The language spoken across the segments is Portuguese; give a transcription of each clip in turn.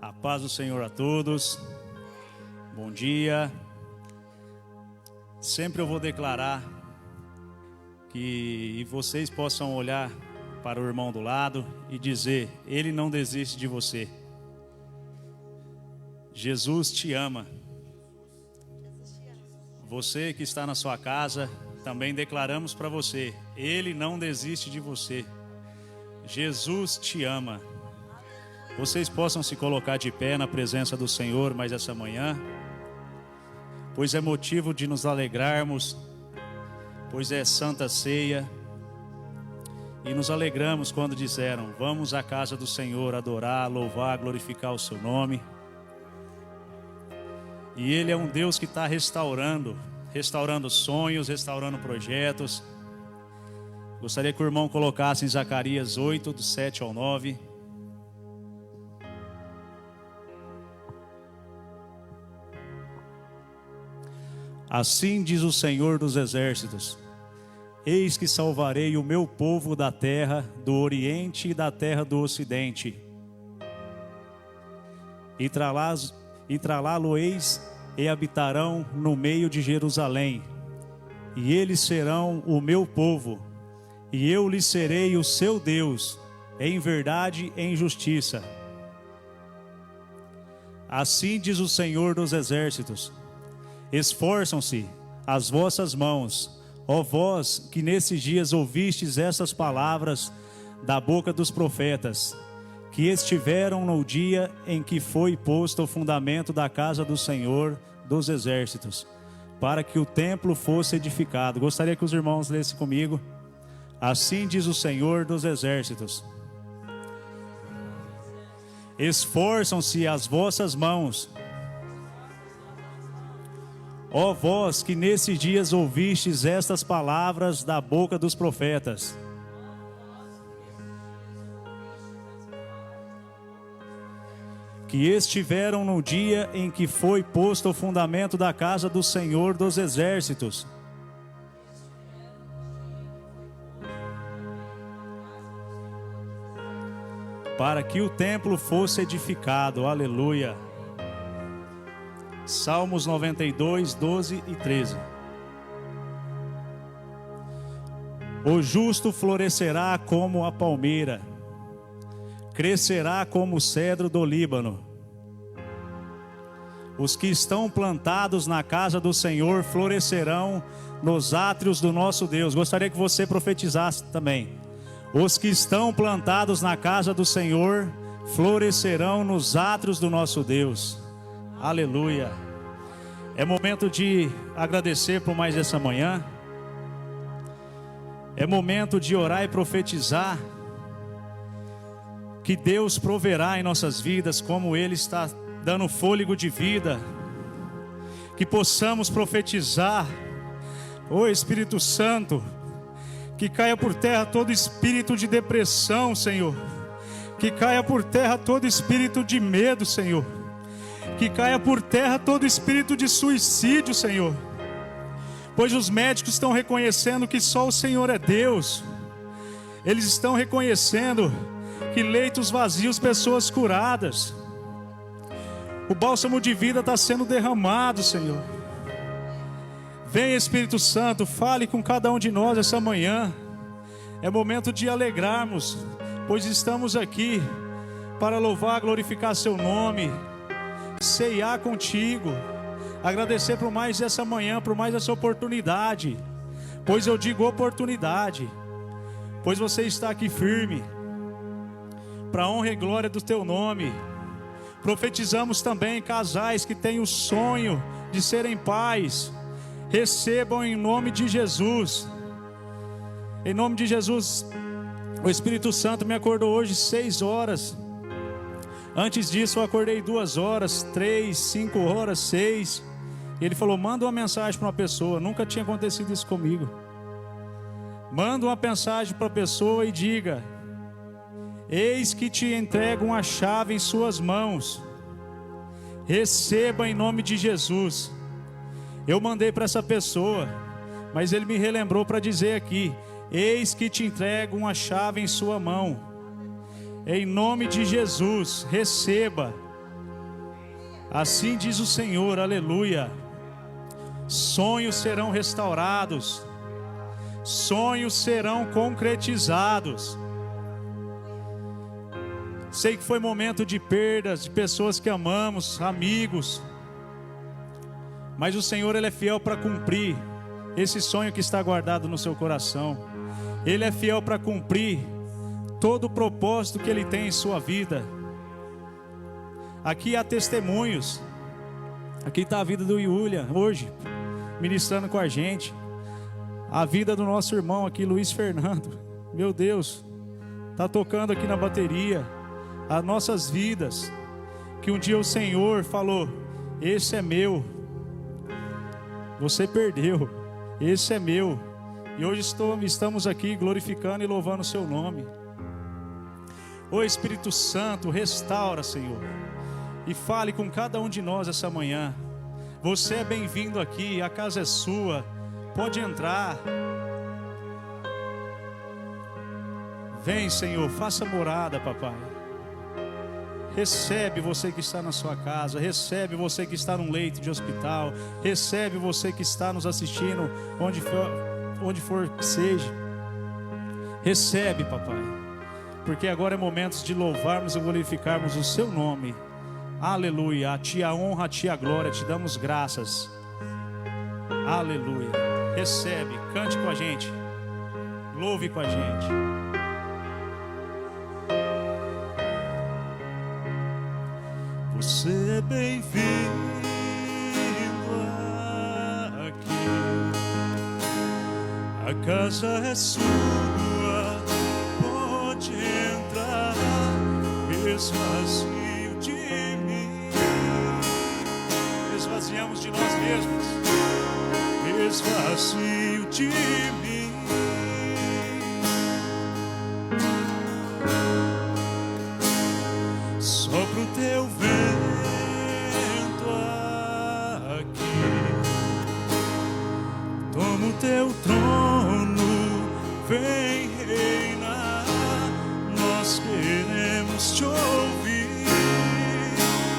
A paz do Senhor a todos. Bom dia. Sempre eu vou declarar que vocês possam olhar para o irmão do lado e dizer: ele não desiste de você. Jesus te ama. Você que está na sua casa, também declaramos para você: ele não desiste de você. Jesus te ama. Vocês possam se colocar de pé na presença do Senhor mais essa manhã, pois é motivo de nos alegrarmos, pois é Santa Ceia, e nos alegramos quando disseram: vamos à casa do Senhor adorar, louvar, glorificar o seu nome. E Ele é um Deus que está restaurando sonhos, restaurando projetos. Gostaria que o irmão colocasse em Zacarias 8, do 7 ao 9. Assim diz o Senhor dos Exércitos: eis que salvarei o meu povo da terra do Oriente e da terra do Ocidente, e tralá-lo-eis e habitarão no meio de Jerusalém, e eles serão o meu povo, e eu lhes serei o seu Deus, em verdade e em justiça. Assim diz o Senhor dos Exércitos: esforçam-se as vossas mãos, ó vós que nesses dias ouvistes essas palavras da boca dos profetas, que estiveram no dia em que foi posto o fundamento da casa do Senhor dos Exércitos, para que o templo fosse edificado. Gostaria que os irmãos lessem comigo. Assim diz o Senhor dos Exércitos: esforçam-se as vossas mãos, ó vós que nesses dias ouvistes estas palavras da boca dos profetas, que estiveram no dia em que foi posto o fundamento da casa do Senhor dos Exércitos, para que o templo fosse edificado. Aleluia. Salmos 92, 12 e 13. O justo florescerá como a palmeira, crescerá como o cedro do Líbano. Os que estão plantados na casa do Senhor florescerão nos átrios do nosso Deus. Gostaria que você profetizasse também. Os que estão plantados na casa do Senhor florescerão nos átrios do nosso Deus. Aleluia. É momento de agradecer por mais essa manhã. É momento de orar e profetizar que Deus proverá em nossas vidas, como Ele está dando fôlego de vida. Que possamos profetizar, ô Espírito Santo, que caia por terra todo espírito de depressão, Senhor. Que caia por terra todo espírito de medo, Senhor. Que caia por terra todo espírito de suicídio, Senhor. Pois os médicos estão reconhecendo que só o Senhor é Deus. Eles estão reconhecendo que leitos vazios, pessoas curadas. O bálsamo de vida está sendo derramado, Senhor. Vem, Espírito Santo, fale com cada um de nós essa manhã. É momento de alegrarmos, pois estamos aqui para louvar, glorificar seu nome, ceiar contigo, agradecer por mais essa manhã, por mais essa oportunidade. Pois eu digo oportunidade, pois você está aqui firme, para a honra e glória do teu nome. Profetizamos também casais que têm o sonho de serem pais. Recebam em nome de Jesus. Em nome de Jesus. O Espírito Santo me acordou hoje 6 horas. Antes disso eu acordei 2 horas, 3, 5 horas, 6. E ele falou: manda uma mensagem para uma pessoa. Nunca tinha acontecido isso comigo. Manda uma mensagem para a pessoa e diga: eis que te entrego uma chave em suas mãos. Receba em nome de Jesus. Eu mandei para essa pessoa, mas ele me relembrou para dizer aqui: eis que te entrego uma chave em sua mão. Em nome de Jesus, receba. Assim diz o Senhor, aleluia. Sonhos serão restaurados, sonhos serão concretizados. Sei que foi momento de perdas, de pessoas que amamos, amigos, mas o Senhor, Ele é fiel para cumprir esse sonho que está guardado no seu coração. Ele é fiel para cumprir todo o propósito que Ele tem em sua vida. Aqui há testemunhos. Aqui está a vida do William hoje, ministrando com a gente. A vida do nosso irmão aqui, Luiz Fernando. Meu Deus, está tocando aqui na bateria. As nossas vidas, que um dia o Senhor falou: esse é meu. Você perdeu, esse é meu. E hoje estamos aqui glorificando e louvando o seu nome. Ô Espírito Santo, restaura, Senhor, e fale com cada um de nós essa manhã. Você é bem-vindo aqui, a casa é sua, pode entrar. Vem, Senhor, faça morada, papai. Recebe você que está na sua casa, recebe você que está num leito de hospital, recebe você que está nos assistindo, onde for que seja. Recebe, papai, porque agora é momento de louvarmos e glorificarmos o seu nome. Aleluia, a ti a honra, a ti a glória, te damos graças. Aleluia. Recebe, cante com a gente, louve com a gente. Você é bem-vindo aqui. A casa é sua, pode entrar. Esvazio de mim, esvaziamos de nós mesmos. Esvazio de mim. Sopra o teu vento aqui, toma o teu trono, vem reinar. Nós queremos te ouvir.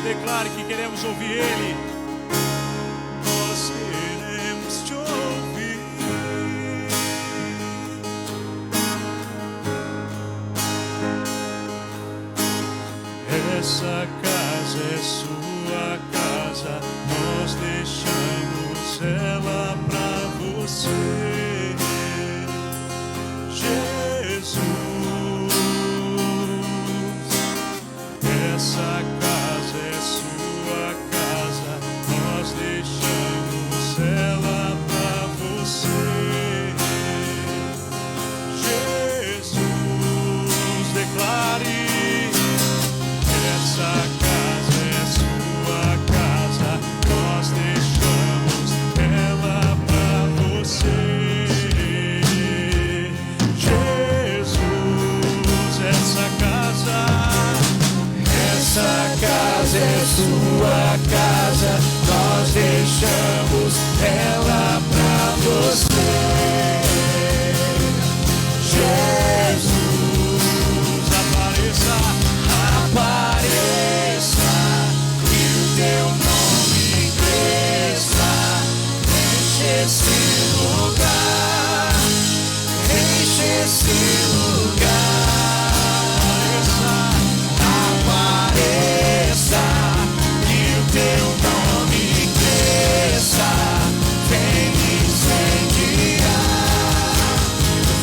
Declare que queremos ouvir Ele. Nós queremos te ouvir. Essa casa é sua casa, nós deixamos ela pra você, Jesus. Essa casa é sua casa, nós deixamos ela pra você, Jesus. Declare. Essa casa é sua casa, nós deixamos ela pra você, Jesus. Essa casa é sua casa, nós deixamos ela pra você, Jesus. Apareça, que o teu nome cresça, enche esse lugar, enche esse lugar. Apareça, que o teu nome cresça, vem incendiar,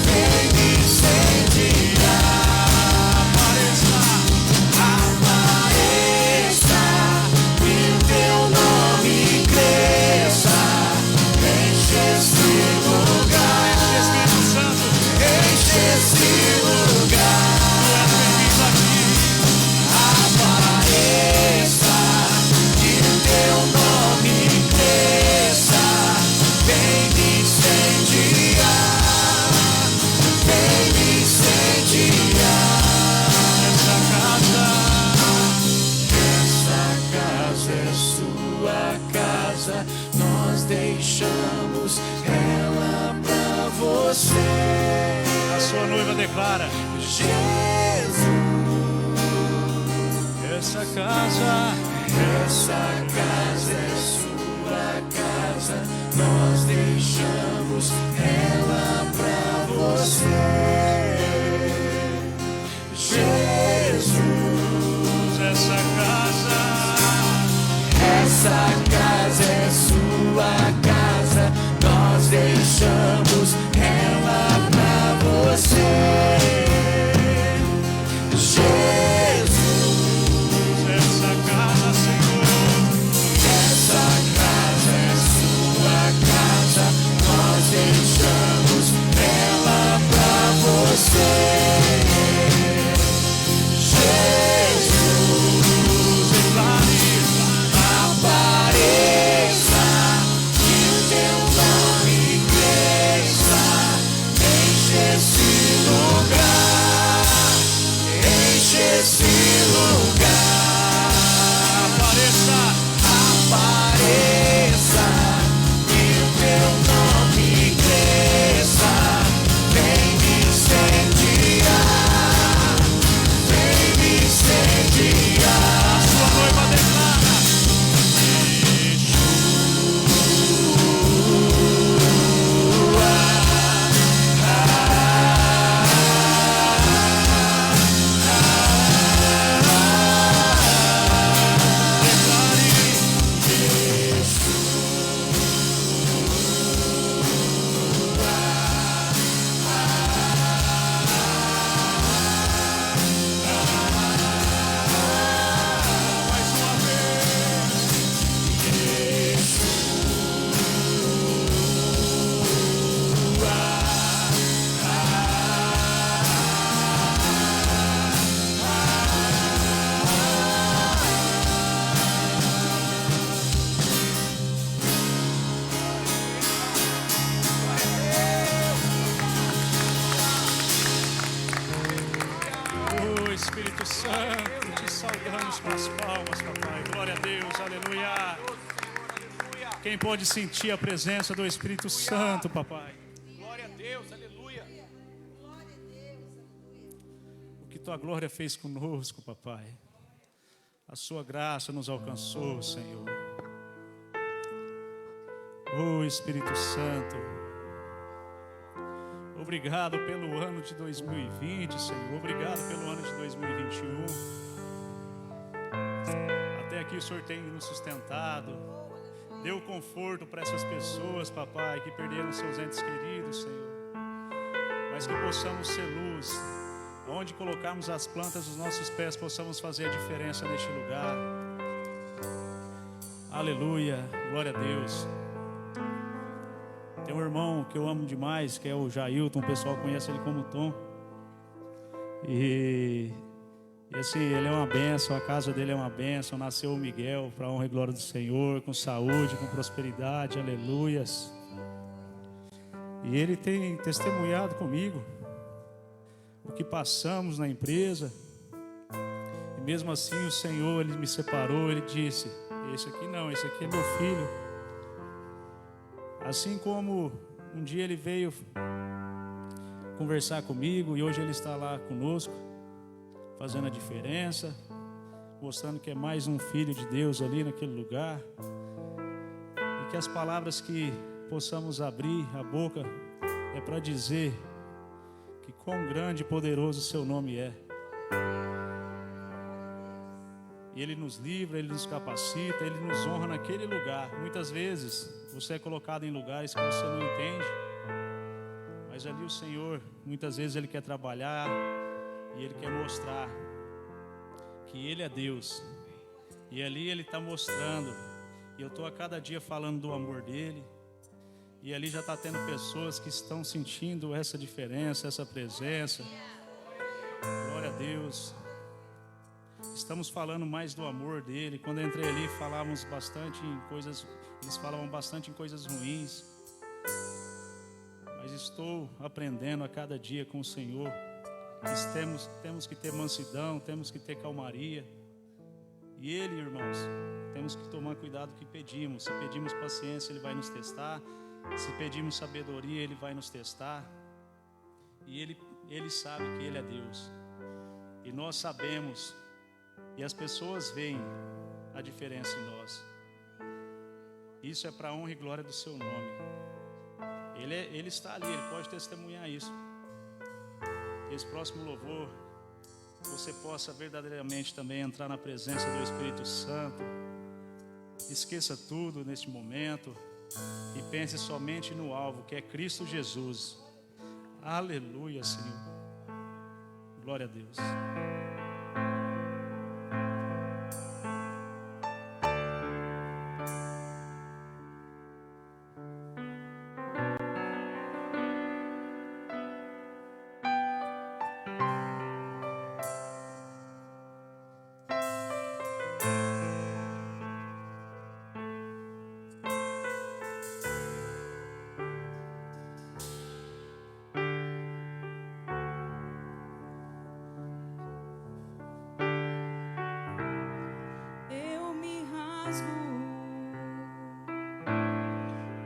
vem incendiar. Deixamos ela pra você. A sua noiva declara: Jesus. Essa casa Essa casa é sua casa, nós deixamos ela pra você. Jesus, essa casa é sua casa, nós deixamos ela pra você. Jesus, essa casa, Senhor, essa casa é sua casa, nós deixamos ela pra você. Espírito Santo, te saudamos com as palmas, papai. Glória a Deus, aleluia. Quem pode sentir a presença do Espírito Santo, papai? Glória a Deus, aleluia. O que tua glória fez conosco, papai. A sua graça nos alcançou, Senhor. Oh, Espírito Santo, obrigado pelo ano de 2020, Senhor. Obrigado pelo ano de 2021. Até aqui o Senhor tem nos sustentado. Deu conforto para essas pessoas, papai, que perderam seus entes queridos, Senhor. Mas que possamos ser luz. Onde colocarmos as plantas dos nossos pés, possamos fazer a diferença neste lugar. Aleluia, glória a Deus. Tem um irmão que eu amo demais, que é o Jailton, o pessoal conhece ele como Tom. E assim, ele é uma bênção, a casa dele é uma bênção. Nasceu o Miguel, para a honra e glória do Senhor, com saúde, com prosperidade, aleluias. E ele tem testemunhado comigo o que passamos na empresa. E mesmo assim o Senhor, ele me separou, ele disse: esse aqui não, esse aqui é meu filho. Assim como um dia ele veio conversar comigo e hoje ele está lá conosco, fazendo a diferença, mostrando que é mais um filho de Deus ali naquele lugar. E que as palavras que possamos abrir a boca é para dizer que quão grande e poderoso o seu nome é. E Ele nos livra, Ele nos capacita, Ele nos honra naquele lugar. Muitas vezes você é colocado em lugares que você não entende, mas ali o Senhor, muitas vezes Ele quer trabalhar e Ele quer mostrar que Ele é Deus. E ali Ele está mostrando, e eu estou a cada dia falando do amor dEle. E ali já está tendo pessoas que estão sentindo essa diferença, essa presença. Glória a Deus. Estamos falando mais do amor dele. Quando eu entrei ali, falávamos bastante em coisas, eles falavam bastante em coisas ruins. Mas estou aprendendo a cada dia com o Senhor. Temos que ter mansidão, temos que ter calmaria. E Ele, irmãos, temos que tomar cuidado com o que pedimos. Se pedimos paciência, Ele vai nos testar. Se pedimos sabedoria, Ele vai nos testar. E Ele sabe que Ele é Deus. E nós sabemos. E as pessoas veem a diferença em nós. Isso é para a honra e glória do seu nome. Ele está ali, ele pode testemunhar isso. Esse próximo louvor, você possa verdadeiramente também entrar na presença do Espírito Santo. Esqueça tudo neste momento e pense somente no alvo, que é Cristo Jesus. Aleluia, Senhor. Glória a Deus.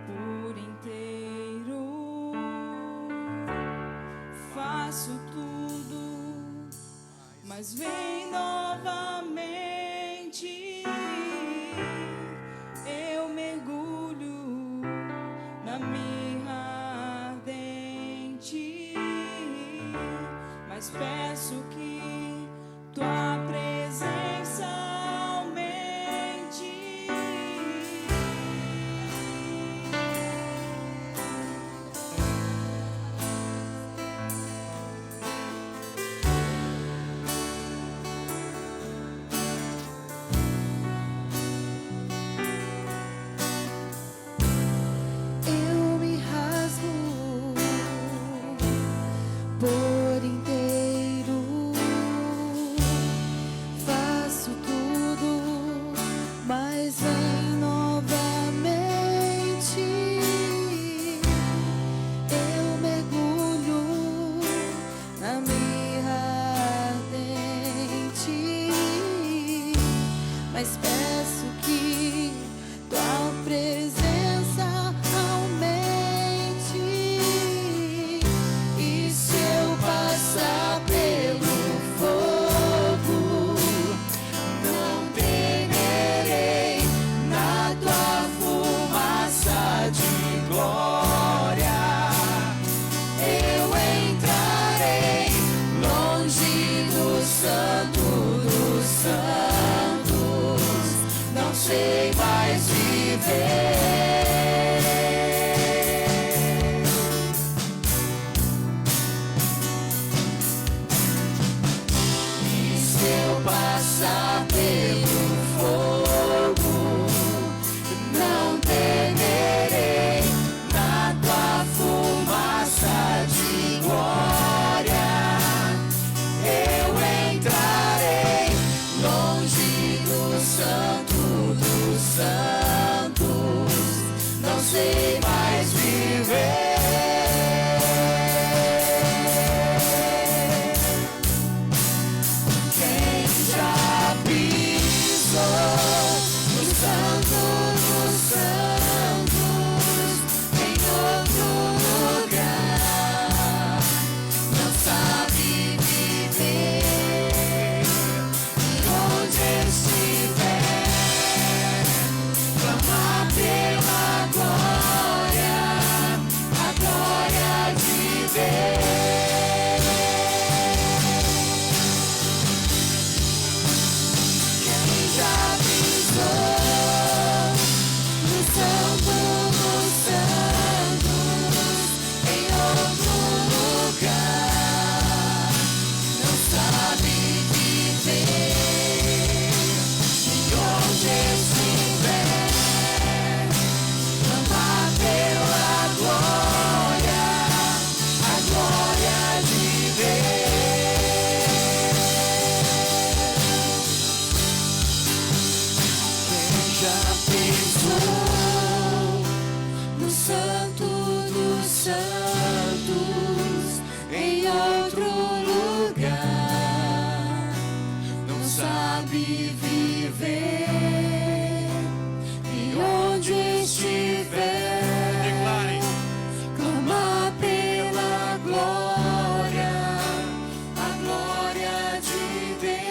Por inteiro, faço tudo, mas vem novamente. Eu mergulho na mirra ardente, mas peço que tua presença aumente. Eu me rasgo por inteiro, faço tudo, mas vem novamente. Eu mergulho na mirra ardente, mas peço que tua presença aumente. E se eu passar pelo fogo, não temerei, na tua fumaça de glória eu entrarei, longe do santo dos santos, não sei mais viver. E se eu passar pelo fogo, não temerei, na tua fumaça de glória eu entrarei, longe do santo dos santos, não sei mais viver. Quem já pisou no santo dos santos, em outro lugar, não sabe viver. E onde estiver, clamar pela glória, a glória de Deus. Quem já pisou no santo dos santos, em outro lugar, não sabe viver. E onde estiver, clamar pela glória, a glória de Deus. Quem já pisou no santo dos santos, em outro lugar, não sabe viver. E onde estiver, Declarem. clamar pela glória, a glória de Deus.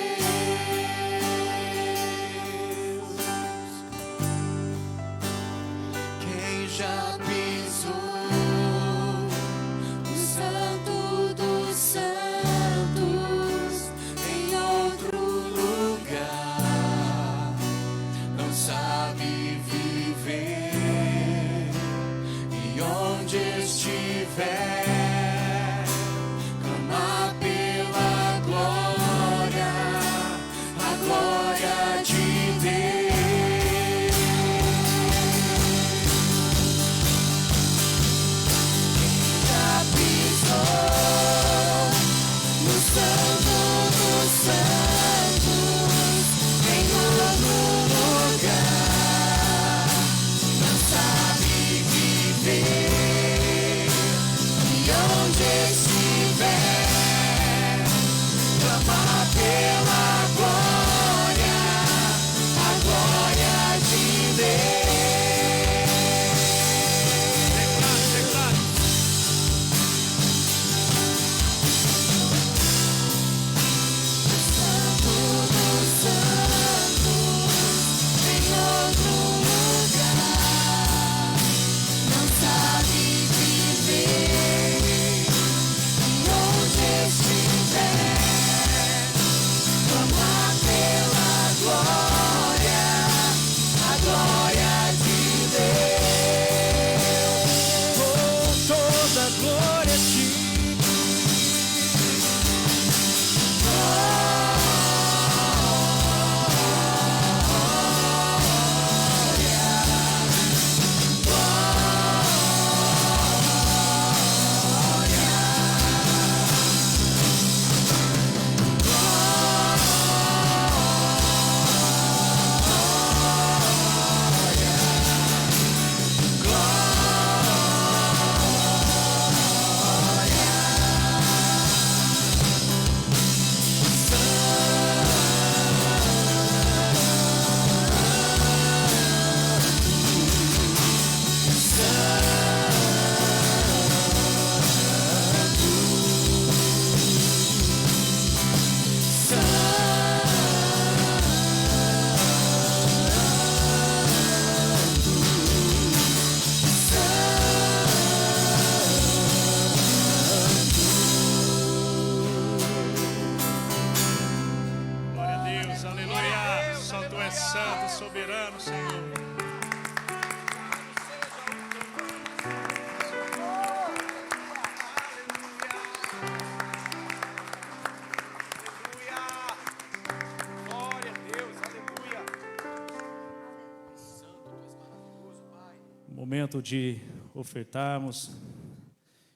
és santo, soberano, Senhor. Glória a Deus, aleluia. Santo, tu és maravilhoso, Pai. Momento de ofertarmos,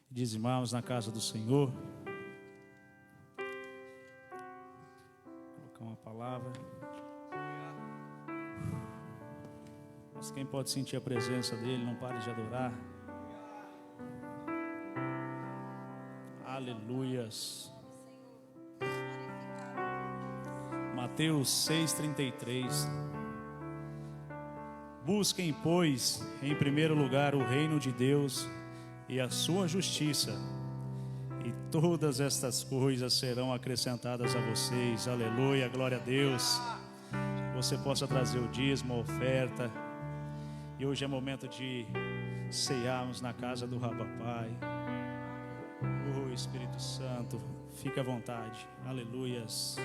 dizimarmos na casa do Senhor. Colocar uma palavra. Mas quem pode sentir a presença dele, não pare de adorar. Aleluias. Mateus 6,33. Busquem, pois, em primeiro lugar o reino de Deus e a sua justiça, e todas estas coisas serão acrescentadas a vocês. Aleluia, glória a Deus. Que você possa trazer o dízimo, a oferta. E hoje é momento de cearmos na casa do Rabapai. Oh, Espírito Santo, fica à vontade. Aleluias.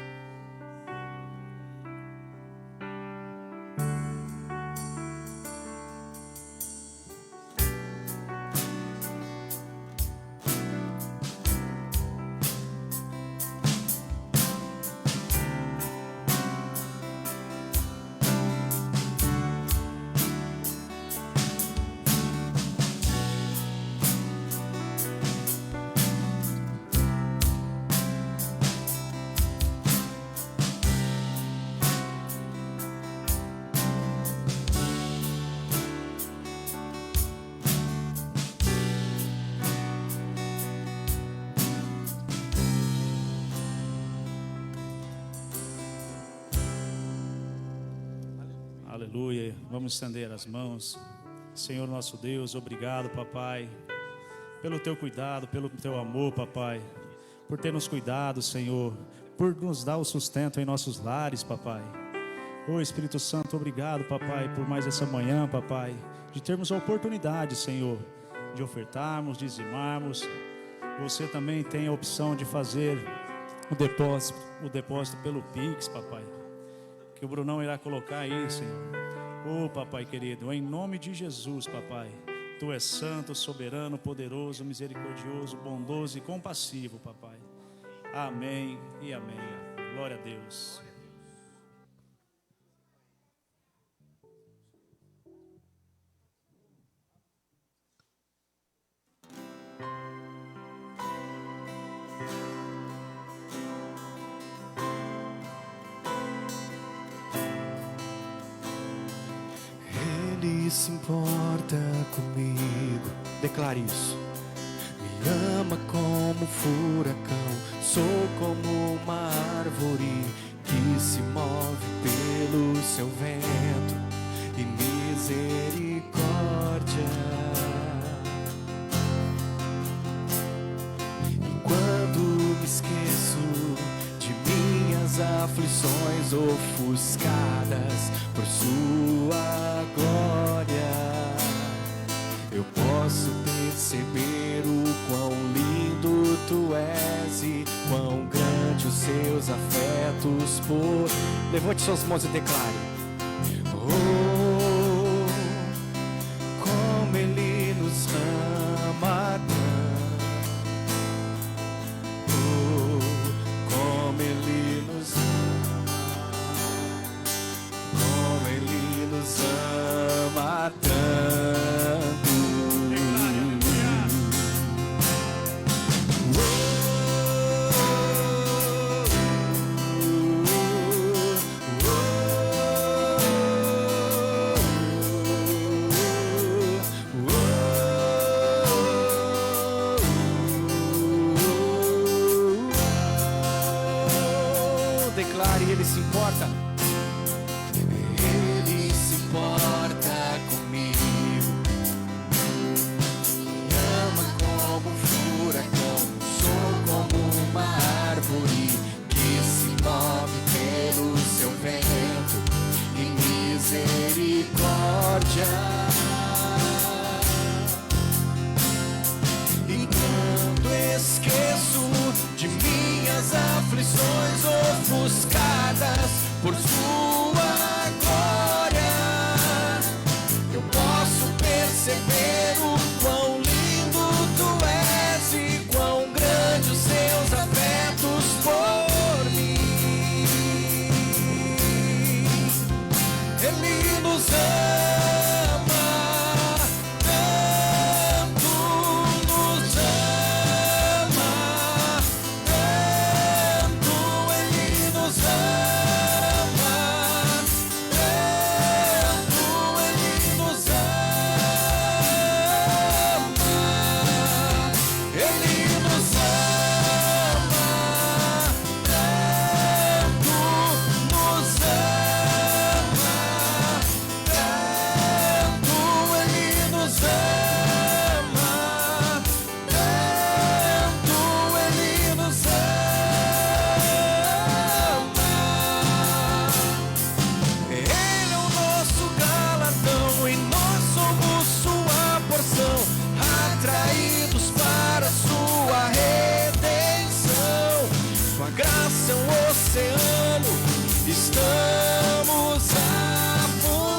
Aleluia, vamos estender as mãos. Senhor nosso Deus, obrigado, papai, pelo teu cuidado, pelo teu amor, papai, por ter nos cuidado, Senhor, por nos dar o sustento em nossos lares, papai. Oh, Espírito Santo, obrigado, papai, por mais essa manhã, papai, de termos a oportunidade, Senhor, de ofertarmos, dizimarmos. Você também tem a opção de fazer o depósito pelo Pix, papai, que o Brunão irá colocar aí, Senhor. Oh, papai querido, em nome de Jesus, papai, tu és santo, soberano, poderoso, misericordioso, bondoso e compassivo, papai. Amém e amém. Glória a Deus. Ele se importa comigo. Declare isso. Me ama como um furacão. Sou como uma árvore que se move pelo seu vento e misericórdia. E quando me esqueço de minhas aflições ofuscadas por sua glória, eu posso perceber o quão lindo tu és e quão grande os seus afetos por... Levante suas mãos e declare: oh, como ele nos ama tanto. Oh, como ele nos ama. Como ele nos ama tanto. Declare, ele se importa. Ele se importa comigo. Me ama como um furacão. Sou como uma árvore que se move pelo seu vento e misericórdia. E quando esqueço de minhas aflições ofuscadas por sua Ele nos ama, tanto nos ama, tanto Ele nos ama, tanto Ele nos ama, Ele nos ama, tanto nos ama, tanto Ele nos ama, tanto Ele nos ama. Ele é o nosso galardão e nós somos sua porção, atraídos para sua redenção. Sua graça é um oceano, estamos afundando.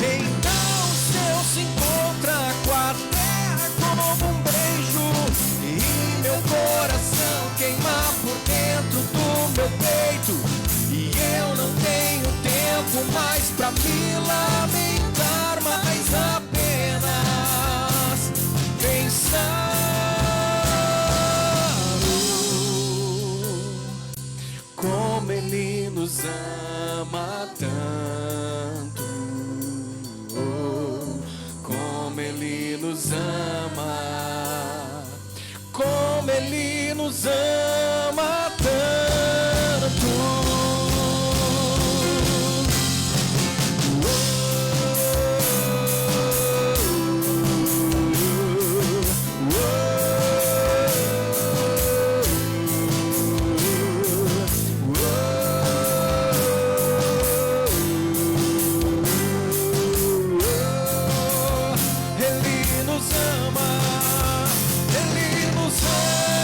Então o céu se encontra com a terra como um beijo, e meu coração queima por dentro do meu peito, e eu não tenho tempo mais pra me lamentar, mas apenas pensar como Ele nos ama tanto, como Ele nos ama, como Ele nos ama tanto. Ele nos ama, Ele nos ama, tanto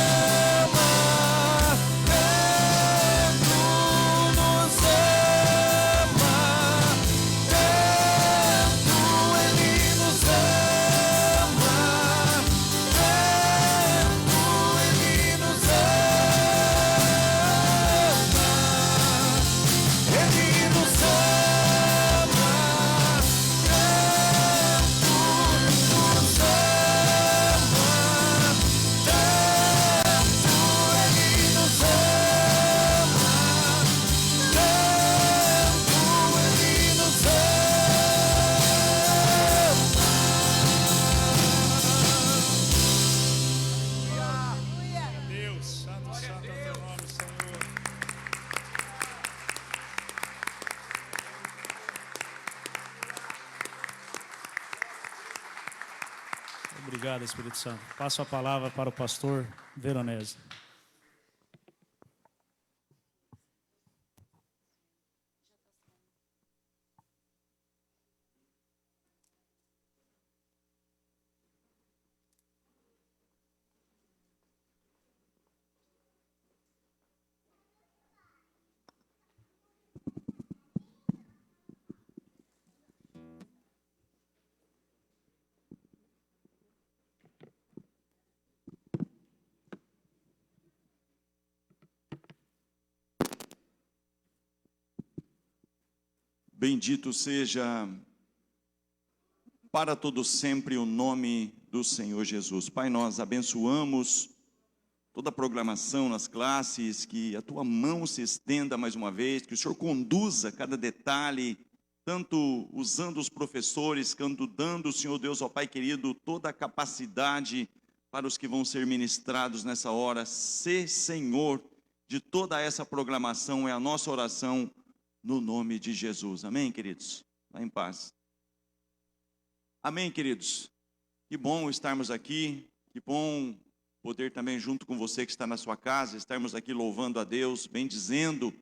nos ama, tanto Ele nos ama, tanto Ele nos ama, Ele nos ama, tanto nos ama, tanto Ele nos ama, tanto Ele nos Deus, santo, santo é o teu nome, Senhor. Obrigado, Espírito Santo. Passo a palavra para o pastor Veronese. Bendito seja para todo sempre o nome do Senhor Jesus. Pai, nós abençoamos toda a programação nas classes, que a tua mão se estenda mais uma vez, que o Senhor conduza cada detalhe, tanto usando os professores, quanto dando, Senhor Deus, ó Pai querido, toda a capacidade para os que vão ser ministrados nessa hora. Sê Senhor de toda essa programação, é a nossa oração, no nome de Jesus. Amém, queridos? Vá em paz. Amém, queridos? Que bom estarmos aqui, que bom poder também, junto com você que está na sua casa, estarmos aqui louvando a Deus, bendizendo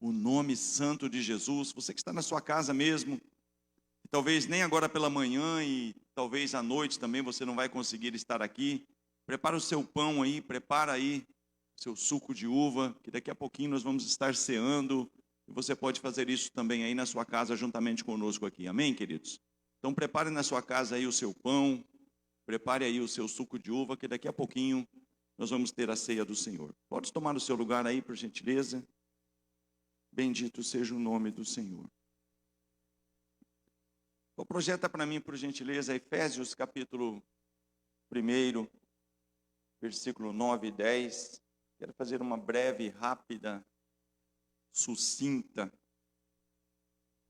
o nome santo de Jesus. Você que está na sua casa mesmo, talvez nem agora pela manhã e talvez à noite também você não vai conseguir estar aqui, prepara o seu pão aí, prepara aí o seu suco de uva, que daqui a pouquinho nós vamos estar ceando. E você pode fazer isso também aí na sua casa, juntamente conosco aqui. Amém, queridos? Então, prepare na sua casa aí o seu pão, prepare aí o seu suco de uva, que daqui a pouquinho nós vamos ter a ceia do Senhor. Pode tomar o seu lugar aí, por gentileza. Bendito seja o nome do Senhor. Então, projeta para mim, por gentileza, Efésios capítulo 1, versículo 9 e 10. Quero fazer uma breve, rápida, sucinta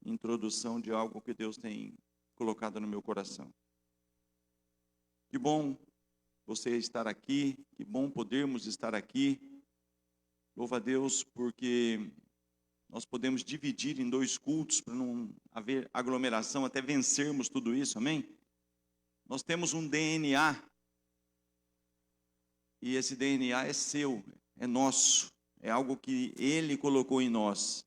introdução de algo que Deus tem colocado no meu coração. Que bom você estar aqui, que bom podermos estar aqui. Louva a Deus porque nós podemos dividir em 2 cultos para não haver aglomeração, até vencermos tudo isso, amém? Nós temos um DNA e esse DNA é seu, é nosso, é algo que Ele colocou em nós.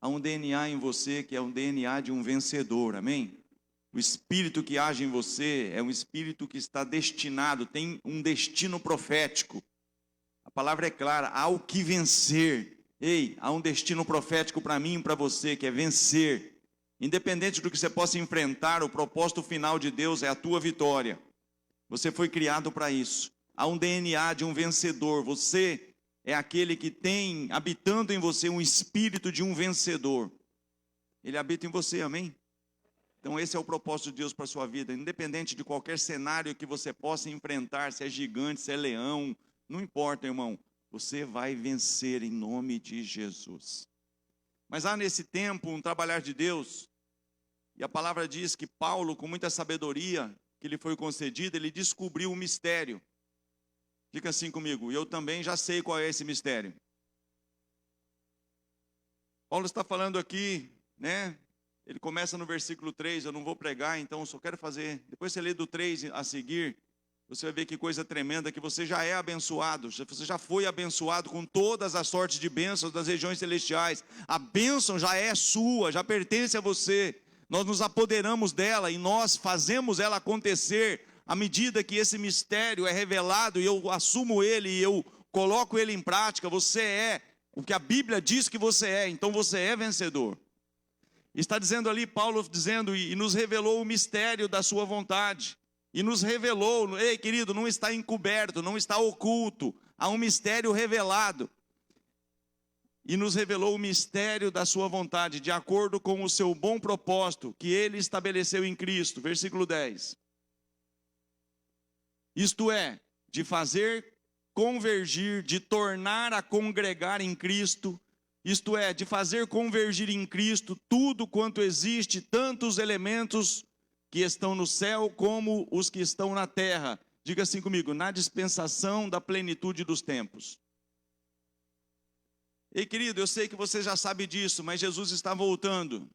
Há um DNA em você que é um DNA de um vencedor, amém? O espírito que age em você é um espírito que está destinado, tem um destino profético. A palavra é clara, há o que vencer. Ei, há um destino profético para mim e para você, que é vencer. Independente do que você possa enfrentar, o propósito final de Deus é a tua vitória. Você foi criado para isso. Há um DNA de um vencedor. Você é aquele que tem, habitando em você, um espírito de um vencedor. Ele habita em você, amém? Então esse é o propósito de Deus para a sua vida. Independente de qualquer cenário que você possa enfrentar, se é gigante, se é leão, não importa, irmão. Você vai vencer em nome de Jesus. Mas há nesse tempo um trabalhar de Deus. E a palavra diz que Paulo, com muita sabedoria que lhe foi concedida, ele descobriu o mistério. Fica assim comigo, eu também já sei qual é esse mistério. Paulo está falando aqui, né? Ele começa no versículo 3, eu não vou pregar, então eu só quero fazer. Depois você lê do 3 a seguir, você vai ver que coisa tremenda, que você já é abençoado, você já foi abençoado com todas as sortes de bênçãos das regiões celestiais. A bênção já é sua, já pertence a você. Nós nos apoderamos dela e nós fazemos ela acontecer à medida que esse mistério é revelado e eu assumo ele e eu coloco ele em prática. Você é o que a Bíblia diz que você é, então você é vencedor. Está dizendo ali, Paulo dizendo, e nos revelou o mistério da sua vontade. E nos revelou, ei querido, não está encoberto, não está oculto, há um mistério revelado. E nos revelou o mistério da sua vontade, de acordo com o seu bom propósito, que ele estabeleceu em Cristo. Versículo 10. Isto é, de fazer convergir, de tornar a congregar em Cristo, isto é, de fazer convergir em Cristo tudo quanto existe, tanto os elementos que estão no céu como os que estão na terra. Diga assim comigo, na dispensação da plenitude dos tempos. Ei querido, eu sei que você já sabe disso, mas Jesus está voltando.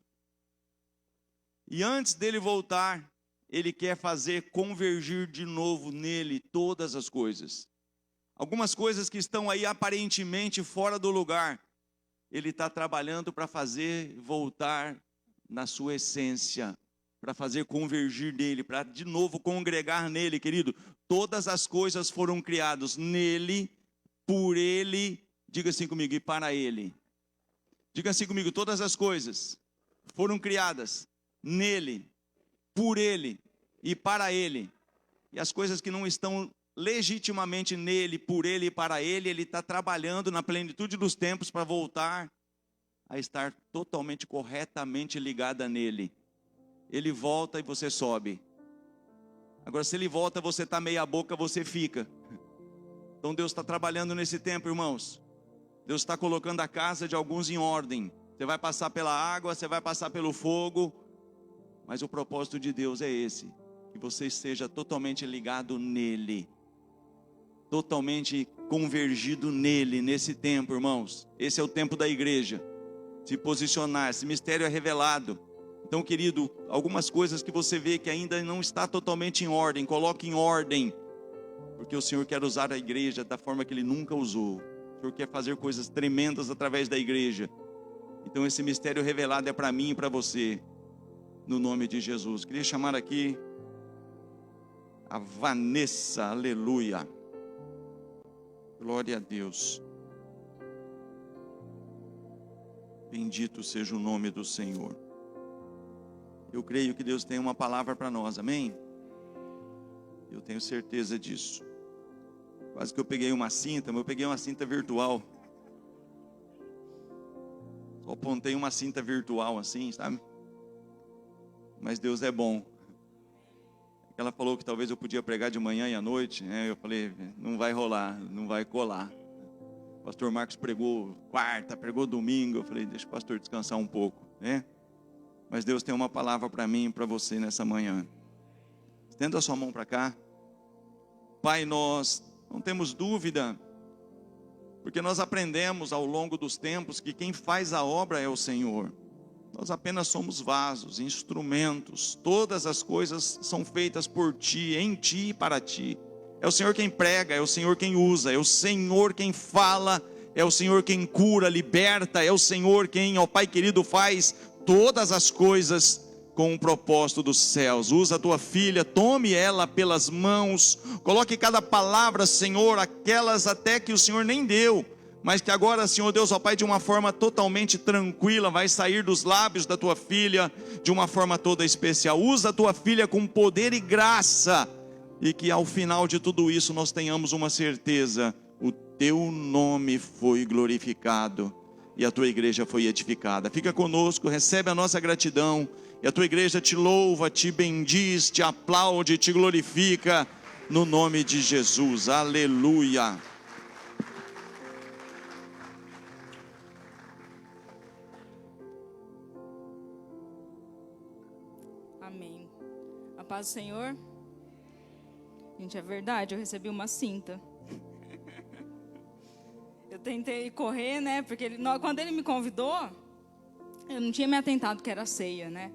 E antes dele voltar, ele quer fazer convergir de novo nele todas as coisas. Algumas coisas que estão aí aparentemente fora do lugar, ele está trabalhando para fazer voltar na sua essência, para fazer convergir nele, para de novo congregar nele, querido. Todas as coisas foram criadas nele, por ele, diga assim comigo, e para ele. Diga assim comigo, todas as coisas foram criadas nele, por ele e para ele. E as coisas que não estão legitimamente nele, por ele e para ele, ele está trabalhando na plenitude dos tempos para voltar a estar totalmente, corretamente ligada nele. Ele volta e você sobe. Agora, se ele volta, você está meia boca, você fica. Então Deus está trabalhando nesse tempo, irmãos. Deus está colocando a casa de alguns em ordem. Você vai passar pela água, você vai passar pelo fogo, mas o propósito de Deus é esse, que você esteja totalmente ligado nele, totalmente convergido nele, nesse tempo, irmãos. Esse é o tempo da igreja, se posicionar, esse mistério é revelado. Então, querido, algumas coisas que você vê que ainda não está totalmente em ordem, coloque em ordem, porque o Senhor quer usar a igreja da forma que Ele nunca usou. O Senhor quer fazer coisas tremendas através da igreja. Então esse mistério revelado é para mim e para você, no nome de Jesus. Queria chamar aqui a Vanessa, aleluia. Glória a Deus. Bendito seja o nome do Senhor. Eu creio que Deus tem uma palavra para nós, amém? Eu tenho certeza disso. Quase que eu peguei uma cinta, mas eu peguei uma cinta virtual. Só apontei uma cinta virtual assim, sabe? Mas Deus é bom. Ela falou que talvez eu podia pregar de manhã e à noite, né? Eu falei, não vai rolar, não vai colar. O pastor Marcos pregou quarta, pregou domingo. Eu falei, deixa o pastor descansar um pouco, né? Mas Deus tem uma palavra para mim e para você nessa manhã. Estenda a sua mão para cá. Pai, nós não temos dúvida, porque nós aprendemos ao longo dos tempos que quem faz a obra é o Senhor. Nós apenas somos vasos, instrumentos. Todas as coisas são feitas por Ti, em Ti e para Ti. É o Senhor quem prega, é o Senhor quem usa, é o Senhor quem fala, é o Senhor quem cura, liberta, é o Senhor quem, ó Pai querido, faz todas as coisas com o propósito dos céus. Usa a Tua filha, tome ela pelas mãos, coloque cada palavra, Senhor, aquelas até que o Senhor nem deu, mas que agora, Senhor Deus, ó Pai, de uma forma totalmente tranquila, vai sair dos lábios da Tua filha, de uma forma toda especial. Usa a Tua filha com poder e graça, e que ao final de tudo isso nós tenhamos uma certeza: o Teu nome foi glorificado, e a Tua igreja foi edificada. Fica conosco, recebe a nossa gratidão, e a Tua igreja te louva, te bendiz, te aplaude, te glorifica, no nome de Jesus, aleluia. Amém. A paz do Senhor. Gente, é verdade, eu recebi uma cinta. Eu tentei correr, né? Porque quando ele me convidou, eu não tinha me atentado que era ceia, né?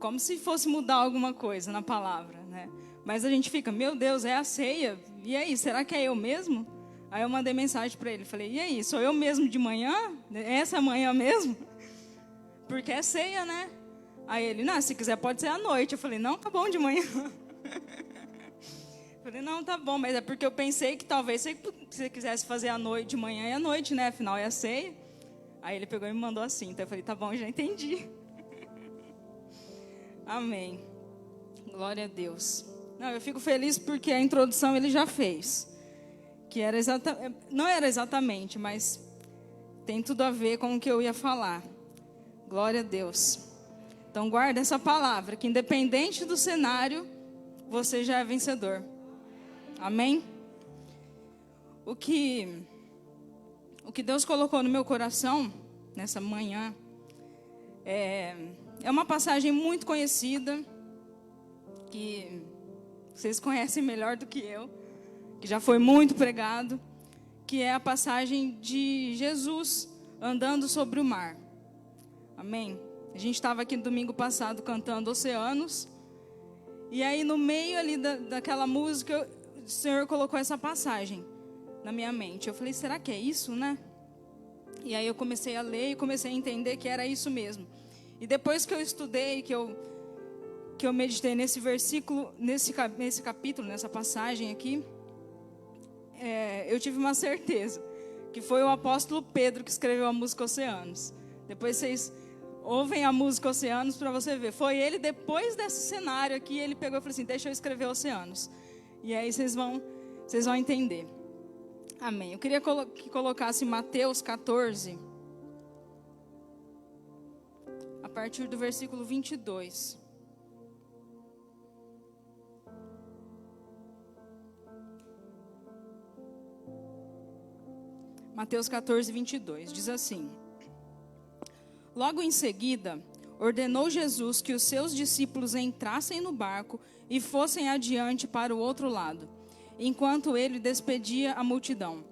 Como se fosse mudar alguma coisa na palavra, né? Mas a gente fica, meu Deus, é a ceia? E aí, será que é eu mesmo? Aí eu mandei mensagem para ele, falei, e aí, sou eu mesmo de manhã? Essa manhã mesmo? Porque é ceia, né? Aí ele, não, se quiser pode ser à noite. Eu falei, não, tá bom de manhã. Falei, não, tá bom, mas é porque eu pensei que talvez você quisesse fazer à noite, de manhã e à noite, né? Afinal é a ceia. Aí ele pegou e me mandou assim. Então eu falei, tá bom, já entendi. Amém. Glória a Deus. Não, eu fico feliz porque a introdução ele já fez. Que era não era exatamente, mas tem tudo a ver com o que eu ia falar. Glória a Deus. Então guarda essa palavra, que independente do cenário, você já é vencedor. Amém? O que Deus colocou no meu coração nessa manhã é uma passagem muito conhecida, que vocês conhecem melhor do que eu, que já foi muito pregado, que é a passagem de Jesus andando sobre o mar. Amém? A gente estava aqui no domingo passado cantando Oceanos, e aí no meio ali daquela música, o Senhor colocou essa passagem na minha mente. Eu falei, será que é isso, né? E aí eu comecei a ler e comecei a entender que era isso mesmo. E depois que eu estudei, que eu meditei nesse versículo, nesse capítulo, nessa passagem aqui, eu tive uma certeza, que foi o apóstolo Pedro que escreveu a música Oceanos. Depois vocês ouvem a música Oceanos para você ver. Foi ele, depois desse cenário aqui, ele pegou e falou assim, deixa eu escrever Oceanos. E aí vocês vão entender. Amém. Eu queria que colocasse Mateus 14, a partir do versículo 22. Mateus 14, 22, diz assim: Logo em seguida, ordenou Jesus que os seus discípulos entrassem no barco e fossem adiante para o outro lado, enquanto ele despedia a multidão.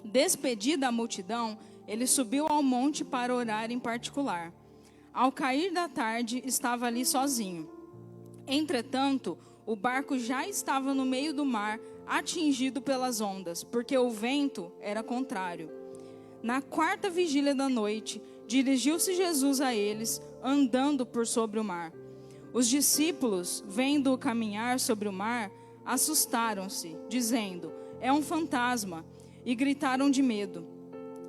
Despedida a multidão, ele subiu ao monte para orar em particular. Ao cair da tarde, estava ali sozinho. Entretanto, o barco já estava no meio do mar, atingido pelas ondas, porque o vento era contrário. Na quarta vigília da noite, dirigiu-se Jesus a eles, andando por sobre o mar. Os discípulos, vendo-o caminhar sobre o mar, assustaram-se, dizendo, é um fantasma, e gritaram de medo.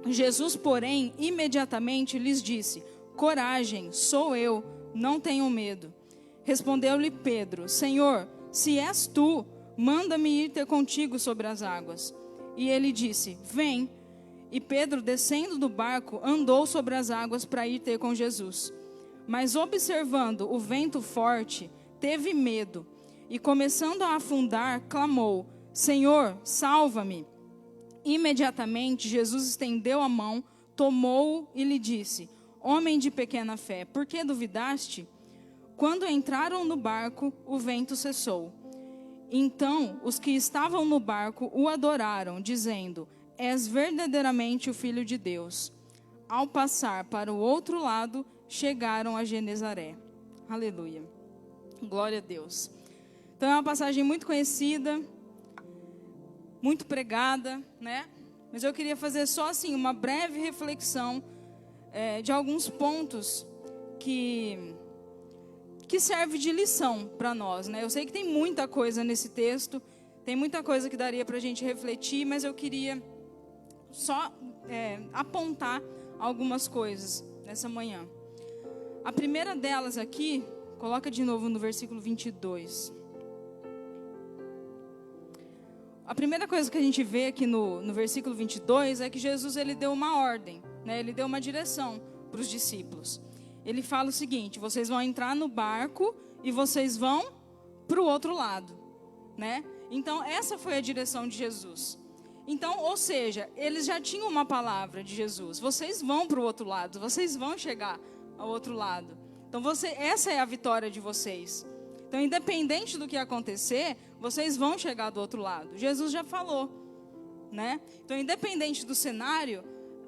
Jesus, porém, imediatamente lhes disse, coragem, sou eu, não tenham medo. Respondeu-lhe Pedro, Senhor, se és tu, manda-me ir ter contigo sobre as águas. E ele disse: vem. E Pedro, descendo do barco, andou sobre as águas para ir ter com Jesus. Mas observando o vento forte, teve medo, e começando a afundar, clamou: Senhor, salva-me. Imediatamente Jesus estendeu a mão, tomou-o e lhe disse: homem de pequena fé, por que duvidaste? Quando entraram no barco, o vento cessou. Então os que estavam no barco o adoraram, dizendo: és verdadeiramente o Filho de Deus. Ao passar para o outro lado, chegaram a Genezaré. Aleluia. Glória a Deus. Então é uma passagem muito conhecida, muito pregada, né? Mas eu queria fazer só assim uma breve reflexão de alguns pontos que serve de lição para nós, né? Eu sei que tem muita coisa nesse texto, tem muita coisa que daria para a gente refletir, mas eu queria só apontar algumas coisas nessa manhã. A primeira delas aqui, coloca de novo no versículo 22. A primeira coisa que a gente vê aqui no versículo 22 é que Jesus ele deu uma ordem, né? Ele deu uma direção para os discípulos. Ele fala o seguinte: vocês vão entrar no barco e vocês vão para o outro lado, né? Então essa foi a direção de Jesus. Então, ou seja, eles já tinham uma palavra de Jesus: vocês vão para o outro lado, vocês vão chegar ao outro lado. Então essa é a vitória de vocês. Então, independente do que acontecer, vocês vão chegar do outro lado. Jesus já falou, né? Então, independente do cenário,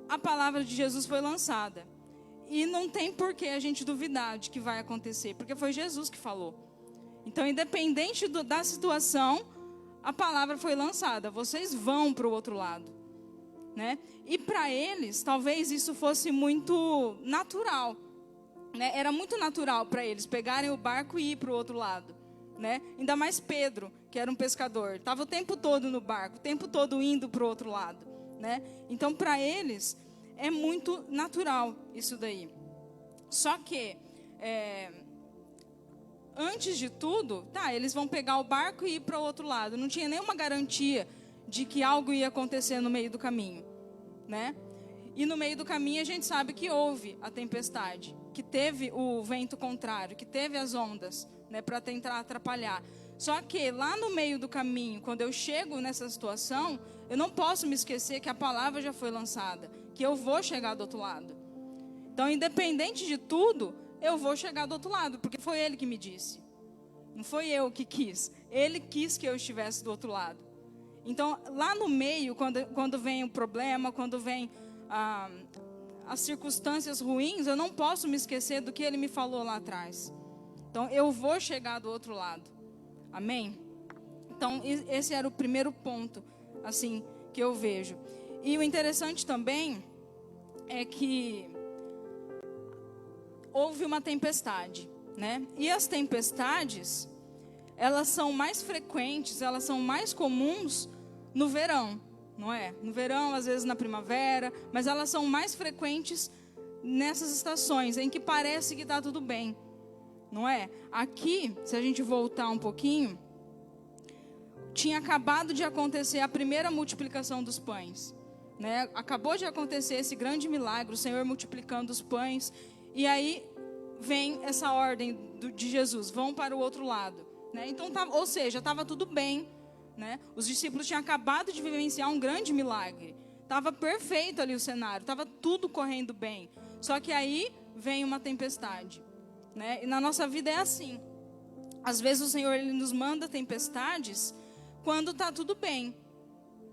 a palavra de Jesus foi lançada. E não tem por que a gente duvidar de que vai acontecer, porque foi Jesus que falou. Então, independente da situação, a palavra foi lançada. Vocês vão para o outro lado, né? E para eles, talvez isso fosse muito natural, né? Era muito natural para eles pegarem o barco e ir para o outro lado, né? Ainda mais Pedro, que era um pescador, estava o tempo todo no barco, o tempo todo indo para o outro lado, né? Então, para eles é muito natural isso daí. Só que antes de tudo, eles vão pegar o barco e ir para o outro lado. Não tinha nenhuma garantia de que algo ia acontecer no meio do caminho, né? E no meio do caminho a gente sabe que houve a tempestade, que teve o vento contrário, que teve as ondas, né, para tentar atrapalhar. Só que lá no meio do caminho, quando eu chego nessa situação, eu não posso me esquecer que a palavra já foi lançada, que eu vou chegar do outro lado. Então, independente de tudo, eu vou chegar do outro lado, porque foi Ele que me disse. Não foi eu que quis. Ele quis que eu estivesse do outro lado. Então, lá no meio, quando vem o problema, quando vem as circunstâncias ruins, eu não posso me esquecer do que Ele me falou lá atrás. Então, eu vou chegar do outro lado. Amém? Então, esse era o primeiro ponto, assim, que eu vejo. E o interessante também é que houve uma tempestade, né? E as tempestades, elas são mais frequentes, elas são mais comuns no verão, não é? No verão, às vezes na primavera, mas elas são mais frequentes nessas estações em que parece que está tudo bem, não é? Aqui, se a gente voltar um pouquinho, tinha acabado de acontecer a primeira multiplicação dos pães, né? Acabou de acontecer esse grande milagre, o Senhor multiplicando os pães. E aí vem essa ordem de Jesus: vão para o outro lado, né? Então, ou seja, estava tudo bem, né? Os discípulos tinham acabado de vivenciar um grande milagre. Estava perfeito ali o cenário, estava tudo correndo bem. Só que aí vem uma tempestade, né? E na nossa vida é assim. Às vezes o Senhor ele nos manda tempestades quando está tudo bem,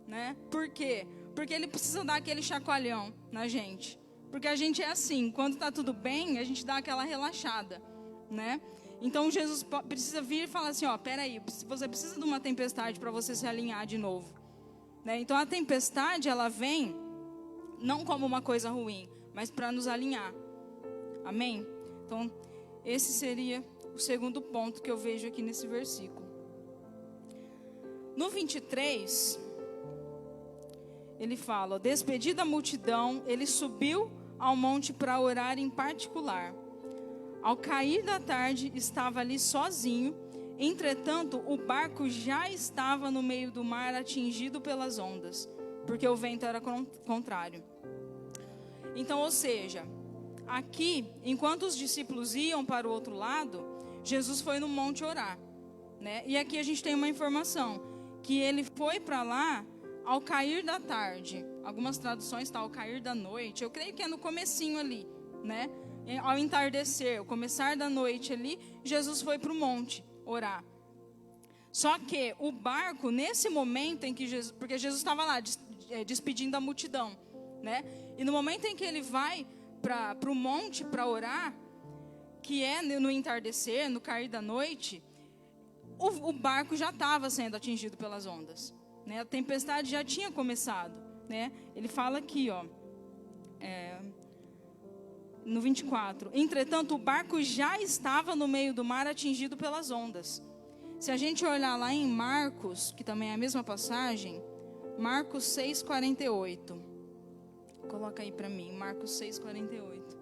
né? Por quê? Porque Ele precisa dar aquele chacoalhão na gente. Porque a gente é assim, quando está tudo bem, a gente dá aquela relaxada, né? Então Jesus precisa vir e falar assim: peraí, você precisa de uma tempestade para você se alinhar de novo, né? Então a tempestade, ela vem não como uma coisa ruim, mas para nos alinhar. Amém? Então esse seria o segundo ponto que eu vejo aqui nesse versículo. No 23, ele fala: despedida a multidão, ele subiu ao monte para orar em particular. Ao cair da tarde, estava ali sozinho, Entretanto, o barco já estava no meio do mar, atingido pelas ondas, porque o vento era contrário. Então, ou seja, aqui, enquanto os discípulos iam para o outro lado, Jesus foi no monte orar, né? E aqui a gente tem uma informação, que ele foi para lá ao cair da tarde. Algumas traduções estão ao cair da noite. Eu creio que é no comecinho ali, né? Ao entardecer, o começar da noite ali, Jesus foi para o monte orar. Só que o barco, nesse momento em que Jesus, porque Jesus estava lá despedindo a multidão, né? E no momento em que ele vai para o monte para orar, que é no entardecer, no cair da noite, o barco já estava sendo atingido pelas ondas, né? A tempestade já tinha começado, né? Ele fala aqui, ó, no 24: entretanto, o barco já estava no meio do mar, atingido pelas ondas. Se a gente olhar lá em Marcos, que também é a mesma passagem, Marcos 6,48. Coloca aí para mim, Marcos 6,48.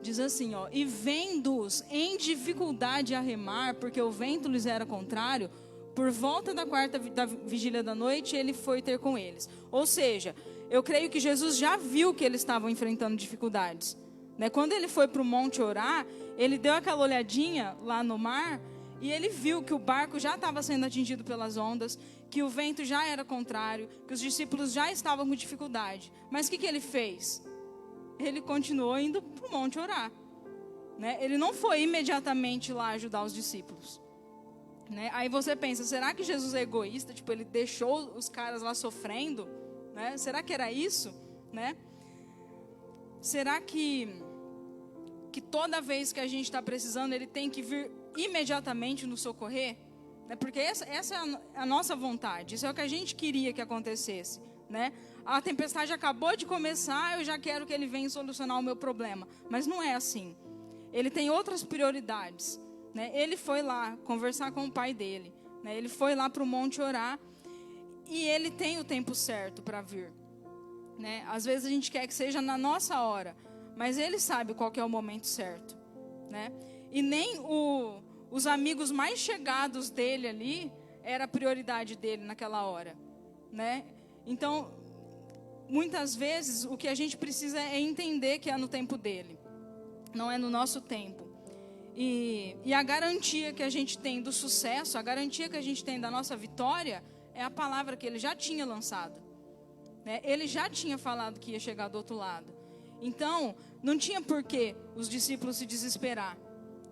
Diz assim, ó: e vendo-os em dificuldade a remar, porque o vento lhes era contrário, por volta da quarta vigília da noite, ele foi ter com eles. Ou seja, eu creio que Jesus já viu que eles estavam enfrentando dificuldades, né? Quando ele foi para o monte orar, ele deu aquela olhadinha lá no mar, e ele viu que o barco já estava sendo atingido pelas ondas, que o vento já era contrário, que os discípulos já estavam com dificuldade. Mas o que ele fez? Ele continuou indo para o monte orar, né? Ele não foi imediatamente lá ajudar os discípulos, né? Aí você pensa, será que Jesus é egoísta? Tipo, ele deixou os caras lá sofrendo, né? Será que era isso, né? Será que toda vez que a gente está precisando, ele tem que vir imediatamente nos socorrer? Porque essa é a nossa vontade, isso é o que a gente queria que acontecesse, né? A tempestade acabou de começar, eu já quero que ele venha solucionar o meu problema. Mas não é assim. Ele tem outras prioridades, né? Ele foi lá conversar com o pai dele, né? Ele foi lá para o monte orar, e ele tem o tempo certo para vir, né? Às vezes a gente quer que seja na nossa hora, mas ele sabe qual que é o momento certo, né? E nem os amigos mais chegados dele ali era a prioridade dele naquela hora, né? Então, muitas vezes o que a gente precisa é entender que é no tempo dele, não é no nosso tempo. E a garantia que a gente tem do sucesso, a garantia que a gente tem da nossa vitória, é a palavra que ele já tinha lançado, né? Ele já tinha falado que ia chegar do outro lado. Então, não tinha por que os discípulos se desesperar.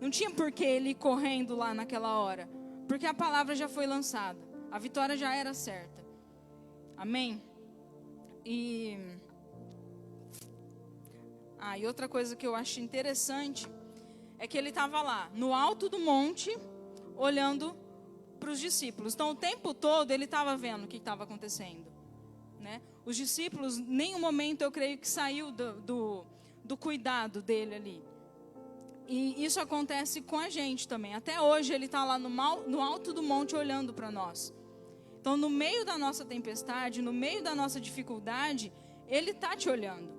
Não tinha por que ele ir correndo lá naquela hora. Porque a palavra já foi lançada. A vitória já era certa. Amém? E outra coisa que eu acho interessante é que ele estava lá, no alto do monte, olhando para os discípulos. Então, o tempo todo ele estava vendo o que estava acontecendo, né? Os discípulos, em nenhum momento eu creio que saiu do cuidado dele ali. E isso acontece com a gente também. Até hoje ele está lá no alto do monte olhando para nós. Então, no meio da nossa tempestade, no meio da nossa dificuldade, ele está te olhando.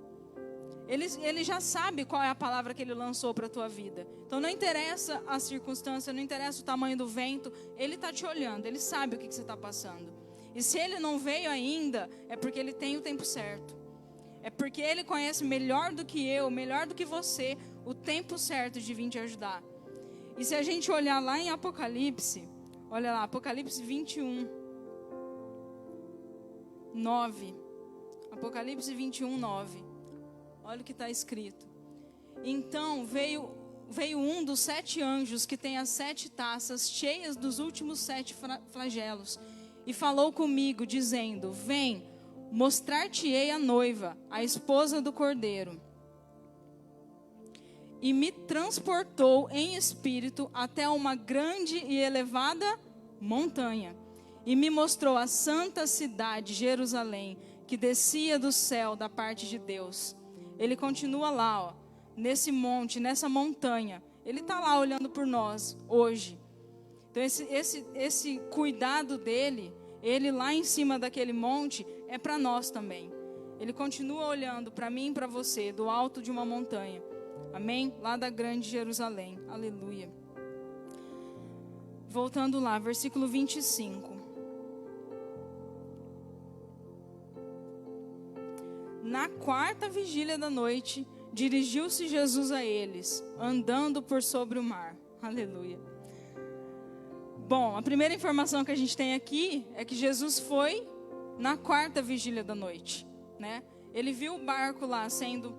Ele já sabe qual é a palavra que ele lançou para a tua vida. Então, não interessa a circunstância, não interessa o tamanho do vento, ele está te olhando, ele sabe o que você está passando. E se ele não veio ainda, é porque ele tem o tempo certo. É porque ele conhece melhor do que eu, melhor do que você, o tempo certo de vir te ajudar. E se a gente olhar lá em Apocalipse, olha lá, Apocalipse 21, 9. Apocalipse 21, 9. Olha o que está escrito. Então veio um dos 7 anjos que tem as 7 taças cheias dos últimos 7 flagelos, e falou comigo, dizendo: vem, mostrar-te-ei a noiva, a esposa do Cordeiro. E me transportou em espírito até uma grande e elevada montanha, e me mostrou a santa cidade, Jerusalém, que descia do céu da parte de Deus. Ele continua lá, ó, nesse monte, nessa montanha. Ele está lá olhando por nós, hoje. Então esse cuidado dele, ele lá em cima daquele monte, é para nós também. Ele continua olhando para mim e para você, do alto de uma montanha. Amém? Lá da grande Jerusalém. Aleluia. Voltando lá, versículo 25. Na quarta vigília da noite, dirigiu-se Jesus a eles, andando por sobre o mar. Aleluia. Bom, a primeira informação que a gente tem aqui é que Jesus foi na quarta vigília da noite, né? Ele viu o barco lá sendo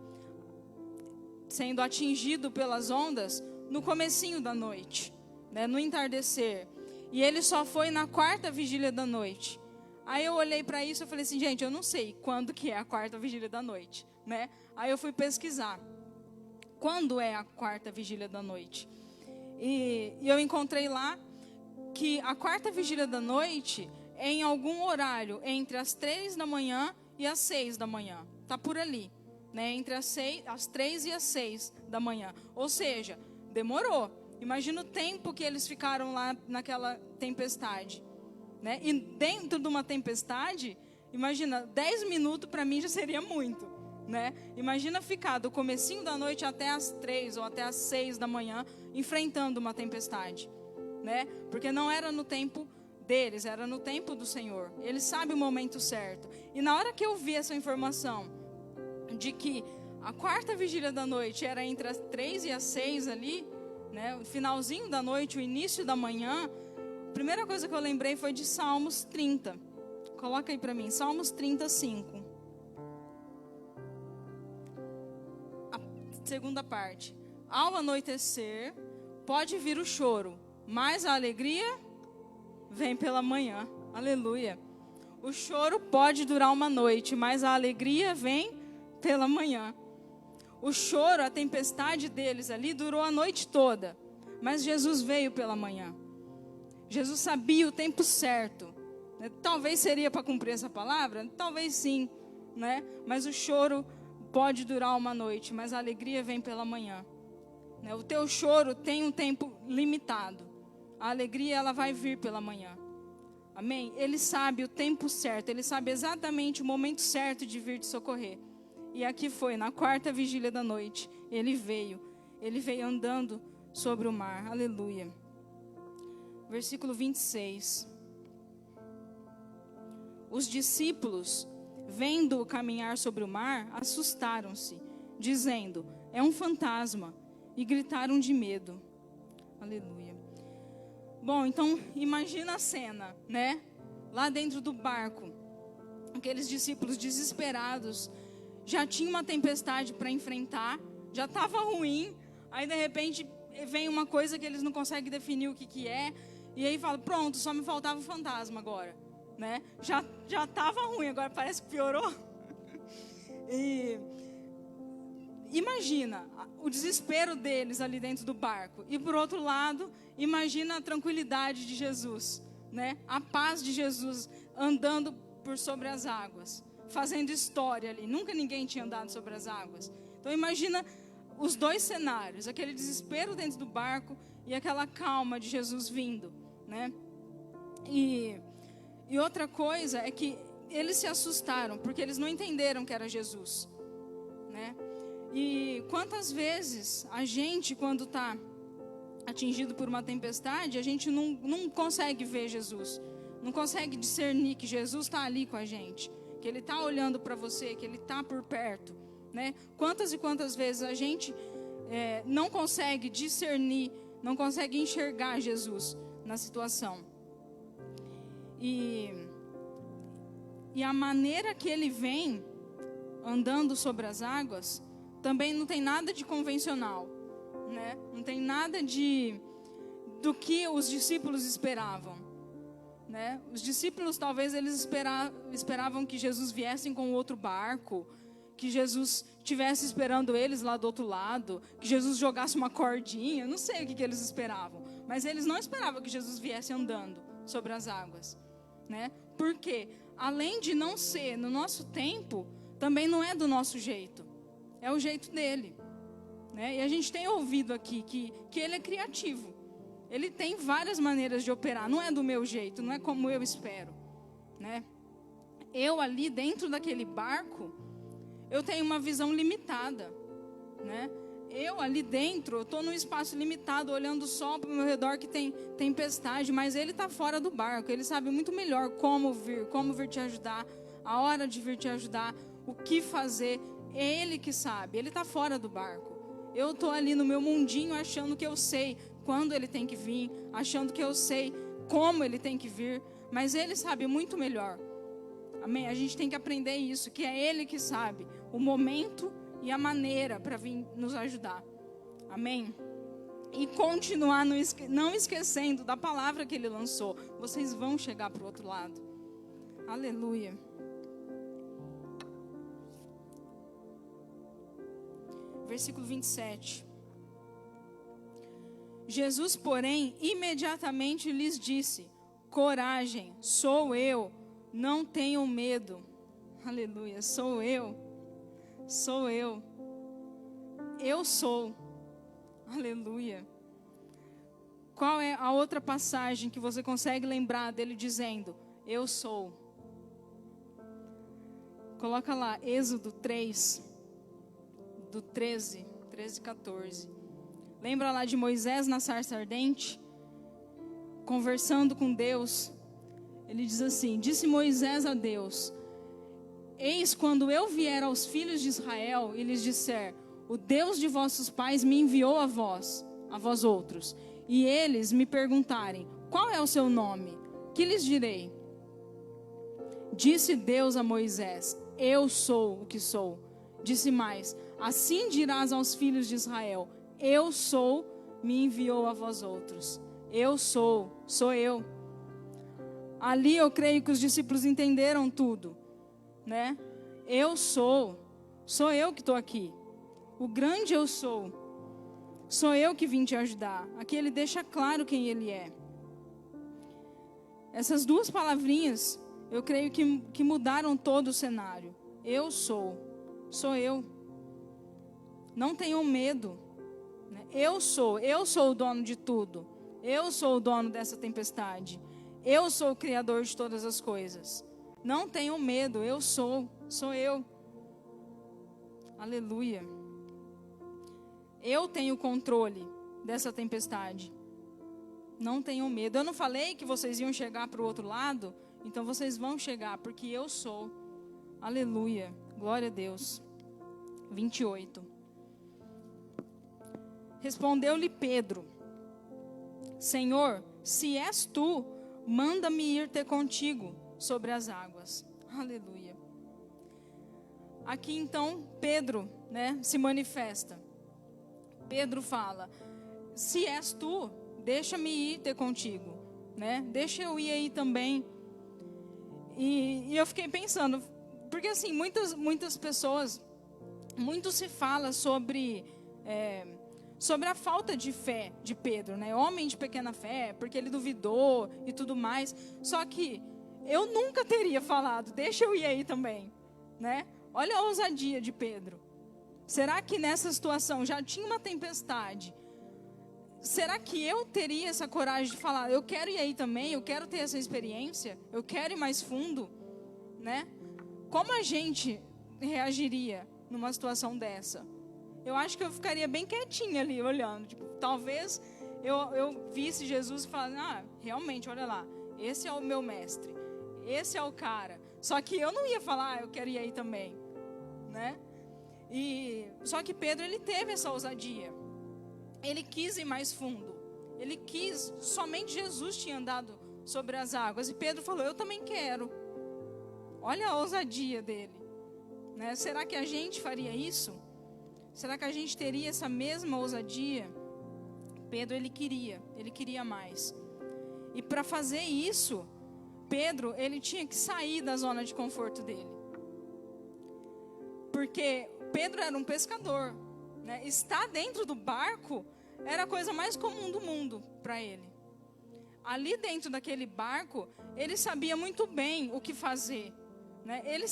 atingido pelas ondas no comecinho da noite, né? No entardecer. E ele só foi na quarta vigília da noite. Aí eu olhei para isso e falei assim, gente, eu não sei quando que é a quarta vigília da noite, né? Aí eu fui pesquisar. Quando é a quarta vigília da noite? E eu encontrei lá que a quarta vigília da noite é em algum horário entre as 3 da manhã e as 6 da manhã. Tá por ali, né? Entre as 3 e as 6 da manhã. Ou seja, demorou. Imagina o tempo que eles ficaram lá naquela tempestade, né? E dentro de uma tempestade, imagina, 10 minutos para mim já seria muito, né? Imagina ficar do comecinho da noite até as 3 ou até as 6 da manhã enfrentando uma tempestade, né? Porque não era no tempo deles, era no tempo do Senhor. Ele sabe o momento certo. E na hora que eu vi essa informação de que a quarta vigília da noite era entre as 3 e as 6 ali, né? O finalzinho da noite, o início da manhã, a primeira coisa que eu lembrei foi de Salmos 30. Coloca aí para mim, Salmos 35. A segunda parte. Ao anoitecer, pode vir o choro, mas a alegria vem pela manhã. Aleluia. O choro pode durar uma noite, mas a alegria vem pela manhã. O choro, a tempestade deles ali durou a noite toda, mas Jesus veio pela manhã. Jesus sabia o tempo certo, né? Talvez seria para cumprir essa palavra, talvez sim, né? Mas o choro pode durar uma noite, mas a alegria vem pela manhã, né? O teu choro tem um tempo limitado, a alegria ela vai vir pela manhã. Amém? Ele sabe o tempo certo, ele sabe exatamente o momento certo de vir te socorrer. E aqui foi, na quarta vigília da noite, ele veio andando sobre o mar. Aleluia. Versículo 26. Os discípulos, vendo-o caminhar sobre o mar, assustaram-se, dizendo, é um fantasma, e gritaram de medo. Aleluia. Bom, então, imagina a cena, né? Lá dentro do barco, aqueles discípulos desesperados, já tinha uma tempestade para enfrentar, já estava ruim, aí de repente vem uma coisa que eles não conseguem definir o que é, e aí fala, pronto, só me faltava o fantasma agora, né? Já estava ruim, agora parece que piorou. E imagina o desespero deles ali dentro do barco, e por outro lado, imagina a tranquilidade de Jesus, né? A paz de Jesus andando por sobre as águas, fazendo história ali. Nunca ninguém tinha andado sobre as águas. Então imagina os dois cenários, aquele desespero dentro do barco e aquela calma de Jesus vindo, né? E outra coisa é que eles se assustaram, porque eles não entenderam que era Jesus, né? E quantas vezes a gente, quando está atingido por uma tempestade, a gente não consegue ver Jesus, não consegue discernir que Jesus está ali com a gente, que Ele está olhando para você, que Ele está por perto, né? Quantas e quantas vezes a gente não consegue discernir, não consegue enxergar Jesus na situação. E a maneira que Ele vem andando sobre as águas também não tem nada de convencional, né? Não tem nada do que os discípulos esperavam, né? Os discípulos talvez eles esperavam que Jesus viesse com outro barco, que Jesus estivesse esperando eles lá do outro lado, que Jesus jogasse uma cordinha, não sei o que eles esperavam, mas eles não esperavam que Jesus viesse andando sobre as águas, né? Porque além de não ser no nosso tempo, também não é do nosso jeito, é o jeito dele, né? E a gente tem ouvido aqui que ele é criativo. Ele tem várias maneiras de operar, não é do meu jeito, não é como eu espero, né? Eu ali dentro daquele barco, eu tenho uma visão limitada, né? Eu ali dentro, eu estou num espaço limitado, olhando só para o meu redor que tem tempestade, mas ele está fora do barco. Ele sabe muito melhor como vir te ajudar, a hora de vir te ajudar, o que fazer. É ele que sabe, ele está fora do barco. Eu estou ali no meu mundinho achando que eu sei quando ele tem que vir, achando que eu sei como ele tem que vir, mas ele sabe muito melhor. Amém? A gente tem que aprender isso, que é ele que sabe o momento e a maneira para vir nos ajudar. Amém? E continuar não esquecendo da palavra que ele lançou. Vocês vão chegar para o outro lado. Aleluia. Versículo 27. Jesus, porém, imediatamente lhes disse: coragem, sou eu, não tenham medo. Aleluia, sou eu. Eu sou. Aleluia. Qual é a outra passagem que você consegue lembrar dele dizendo: eu sou? Coloca lá, Êxodo 3, do 13, 14. Lembra lá de Moisés na sarça ardente? Conversando com Deus. Ele diz assim: disse Moisés a Deus: eis quando eu vier aos filhos de Israel e lhes disser: o Deus de vossos pais me enviou a vós outros, e eles me perguntarem: qual é o seu nome? Que lhes direi? Disse Deus a Moisés: eu sou o que sou. Disse mais: assim dirás aos filhos de Israel: eu sou, me enviou a vós outros. Eu sou eu. Ali eu creio que os discípulos entenderam tudo, né? Eu sou eu que estou aqui. O grande eu sou eu que vim te ajudar. Aqui ele deixa claro quem ele é. Essas duas palavrinhas, eu creio que mudaram todo o cenário. Eu sou eu. Não tenham medo. Eu sou o dono de tudo. Eu sou o dono dessa tempestade. Eu sou o criador de todas as coisas. Não tenham medo, eu sou eu. Aleluia. Eu tenho controle dessa tempestade. Não tenham medo. Eu não falei que vocês iam chegar para o outro lado? Então vocês vão chegar, porque eu sou. Aleluia. Glória a Deus. 28. Respondeu-lhe Pedro: Senhor, se és tu, manda-me ir ter contigo sobre as águas. Aleluia. Aqui então Pedro, se manifesta. Pedro fala: se és tu, deixa-me ir ter contigo, Deixa eu ir aí também. E eu fiquei pensando, porque assim, muitas pessoas, muito se fala sobre a falta de fé de Pedro, Homem de pequena fé, porque ele duvidou e tudo mais. Só que eu nunca teria falado: deixa eu ir aí também, Olha a ousadia de Pedro. Será que nessa situação já tinha uma tempestade? Será que eu teria essa coragem de falar: eu quero ir aí também, eu quero ter essa experiência, eu quero ir mais fundo, Como a gente reagiria numa situação dessa? Eu acho que eu ficaria bem quietinha ali, olhando. Talvez eu visse Jesus e falasse: realmente, olha lá, esse é o meu mestre, esse é o cara. Só que eu não ia falar: eu quero ir aí também, Só que Pedro, ele teve essa ousadia. Ele quis ir mais fundo. Ele quis, somente Jesus tinha andado sobre as águas. E Pedro falou: eu também quero. Olha a ousadia dele, Será que a gente faria isso? Será que a gente teria essa mesma ousadia? Pedro, ele queria mais. E para fazer isso, Pedro, ele tinha que sair da zona de conforto dele. Porque Pedro era um pescador, Estar dentro do barco era a coisa mais comum do mundo para ele. Ali dentro daquele barco, ele sabia muito bem o que fazer, Ele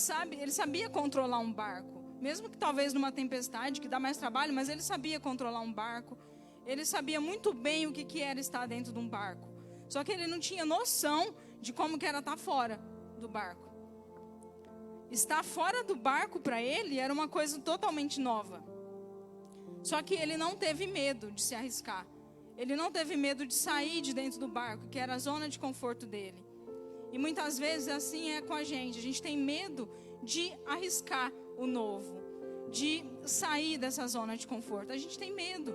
sabia controlar um barco. Mesmo que talvez numa tempestade, que dá mais trabalho, mas ele sabia controlar um barco. Ele sabia muito bem o que era estar dentro de um barco. Só que ele não tinha noção de como que era estar fora do barco. Estar fora do barco para ele era uma coisa totalmente nova. Só que ele não teve medo de se arriscar. Ele não teve medo de sair de dentro do barco, que era a zona de conforto dele. E muitas vezes assim é com a gente. A gente tem medo de arriscar o novo, de sair dessa zona de conforto. A gente tem medo,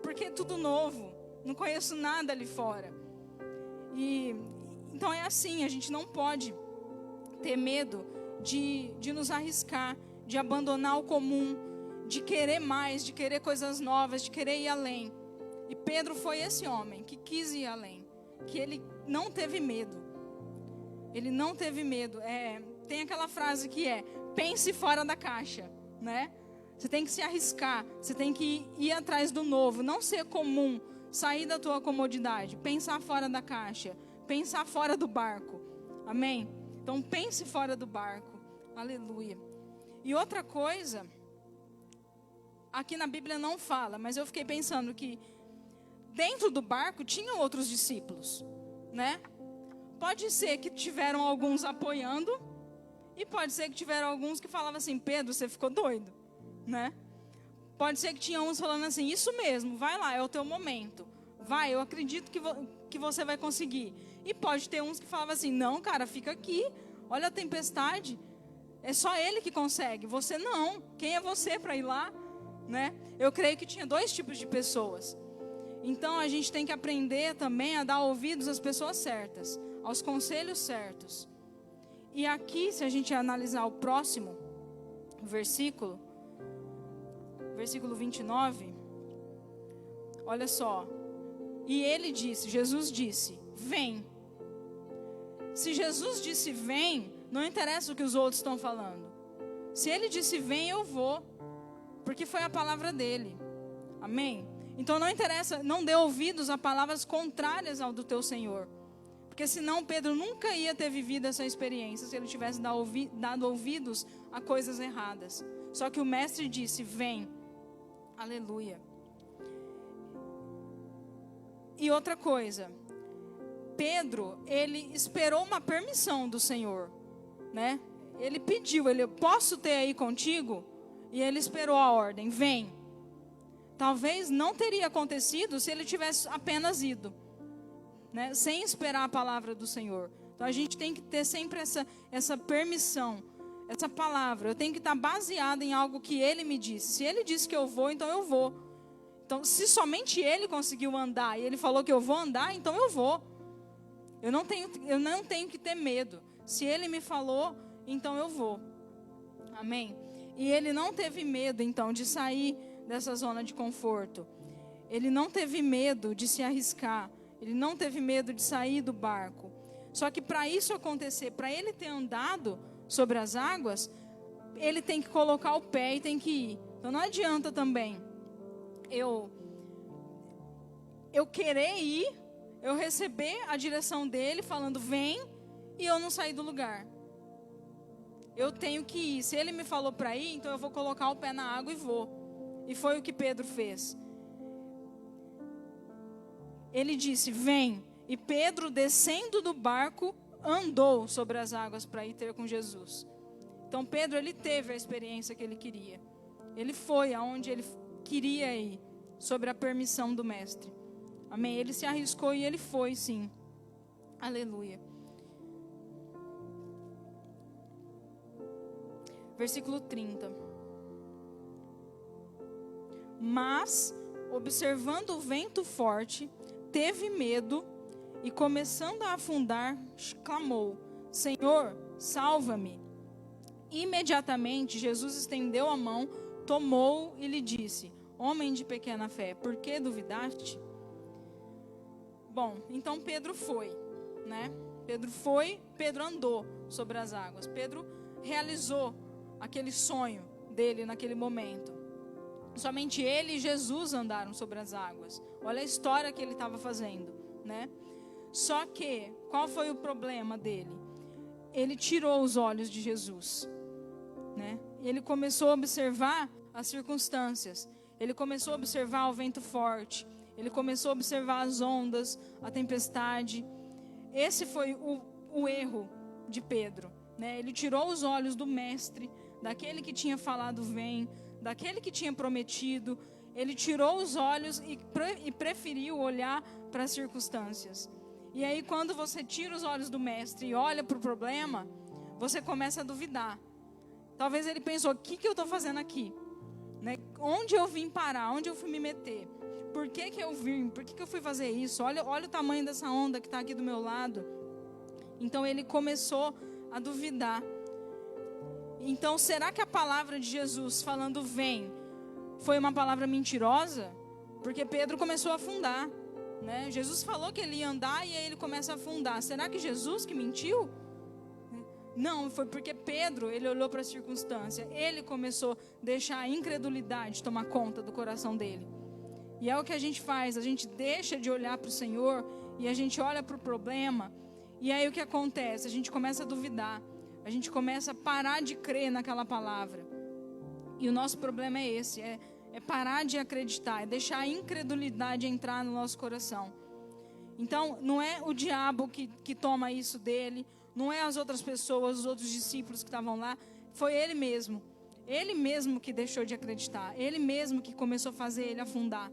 porque é tudo novo. Não conheço nada ali fora. E então é assim, a gente não pode ter medo de nos arriscar, de abandonar o comum, de querer mais, de querer coisas novas, de querer ir além. E Pedro foi esse homem que quis ir além, que ele não teve medo. Ele não teve medo. Tem aquela frase que pense fora da caixa, né? Você tem que se arriscar, você tem que ir atrás do novo, não ser comum, sair da tua comodidade, pensar fora da caixa, pensar fora do barco. Amém? Então pense fora do barco. Aleluia. E outra coisa, aqui na Bíblia não fala, mas eu fiquei pensando que dentro do barco tinham outros discípulos, né? Pode ser que tiveram alguns apoiando, e pode ser que tiveram alguns que falavam assim: Pedro, você ficou doido, né? Pode ser que tinha uns falando assim: isso mesmo, vai lá, é o teu momento. Vai, eu acredito que você vai conseguir. E pode ter uns que falavam assim: não, cara, fica aqui, olha a tempestade. É só ele que consegue, você não. Quem é você para ir lá, né? Eu creio que tinha dois tipos de pessoas. Então a gente tem que aprender também a dar ouvidos às pessoas certas, aos conselhos certos. E aqui, se a gente analisar o próximo versículo 29, olha só. E ele disse, Jesus disse, vem. Se Jesus disse vem, não interessa o que os outros estão falando. Se ele disse vem, eu vou, porque foi a palavra dele. Amém? Então não interessa, não dê ouvidos a palavras contrárias ao do teu Senhor. Porque senão Pedro nunca ia ter vivido essa experiência se ele tivesse dado ouvidos a coisas erradas. Só que o mestre disse, vem. Aleluia. E outra coisa, Pedro, ele esperou uma permissão do Senhor, né? Ele pediu, eu posso ter aí contigo? E ele esperou a ordem, vem. Talvez não teria acontecido se ele tivesse apenas ido, né? Sem esperar a palavra do Senhor. Então a gente tem que ter sempre essa permissão, essa palavra. Eu tenho que estar baseada em algo que ele me disse. Se ele disse que eu vou, então eu vou. Então se somente ele conseguiu andar e ele falou que eu vou andar, então eu vou. Eu não tenho que ter medo. Se ele me falou, então eu vou. Amém? E ele não teve medo então de sair dessa zona de conforto. Ele não teve medo de se arriscar. Ele não teve medo de sair do barco. Só que para isso acontecer, para ele ter andado sobre as águas, ele tem que colocar o pé e tem que ir. Então não adianta também eu querer ir, eu receber a direção dele falando vem e eu não sair do lugar. Eu tenho que ir. Se ele me falou para ir, então eu vou colocar o pé na água e vou. E foi o que Pedro fez. Ele disse, vem. E Pedro, descendo do barco, andou sobre as águas para ir ter com Jesus. Então Pedro, ele teve a experiência que ele queria. Ele foi aonde ele queria ir, sobre a permissão do mestre. Amém? Ele se arriscou e ele foi, sim. Aleluia. Versículo 30. Mas, observando o vento forte, teve medo e, começando a afundar, clamou, Senhor, salva-me. Imediatamente, Jesus estendeu a mão, tomou-o e lhe disse, homem de pequena fé, por que duvidaste? Bom, então Pedro foi, né? Pedro andou sobre as águas. Pedro realizou aquele sonho dele naquele momento. Somente ele e Jesus andaram sobre as águas. Olha a história que ele estava fazendo, né? Só que, qual foi o problema dele? Ele tirou os olhos de Jesus, né? E ele começou a observar as circunstâncias. Ele começou a observar o vento forte. Ele começou a observar as ondas, a tempestade. Esse foi o erro de Pedro, né? Ele tirou os olhos do mestre, daquele que tinha falado vem, daquele que tinha prometido. ele tirou os olhos e preferiu olhar para as circunstâncias. E aí, quando você tira os olhos do mestre e olha para o problema, você começa a duvidar. Talvez ele pensou, o que eu estou fazendo aqui? Né? Onde eu vim parar? Onde eu fui me meter? Por que eu vim? Por que eu fui fazer isso? Olha o tamanho dessa onda que está aqui do meu lado. Então ele começou a duvidar. Então, será que a palavra de Jesus falando vem foi uma palavra mentirosa? Porque Pedro começou a afundar, né? Jesus falou que ele ia andar e aí ele começa a afundar. Será que Jesus que mentiu? Não, foi porque Pedro, ele olhou para a circunstância. Ele começou a deixar a incredulidade tomar conta do coração dele. E é o que a gente faz, a gente deixa de olhar para o Senhor e a gente olha para o problema. E aí o que acontece? A gente começa a duvidar. A gente começa a parar de crer naquela palavra. E o nosso problema é esse, é parar de acreditar, é deixar a incredulidade entrar no nosso coração. Então, não é o diabo que toma isso dele, não é as outras pessoas, os outros discípulos que estavam lá, foi ele mesmo. Ele mesmo que deixou de acreditar, ele mesmo que começou a fazer ele afundar.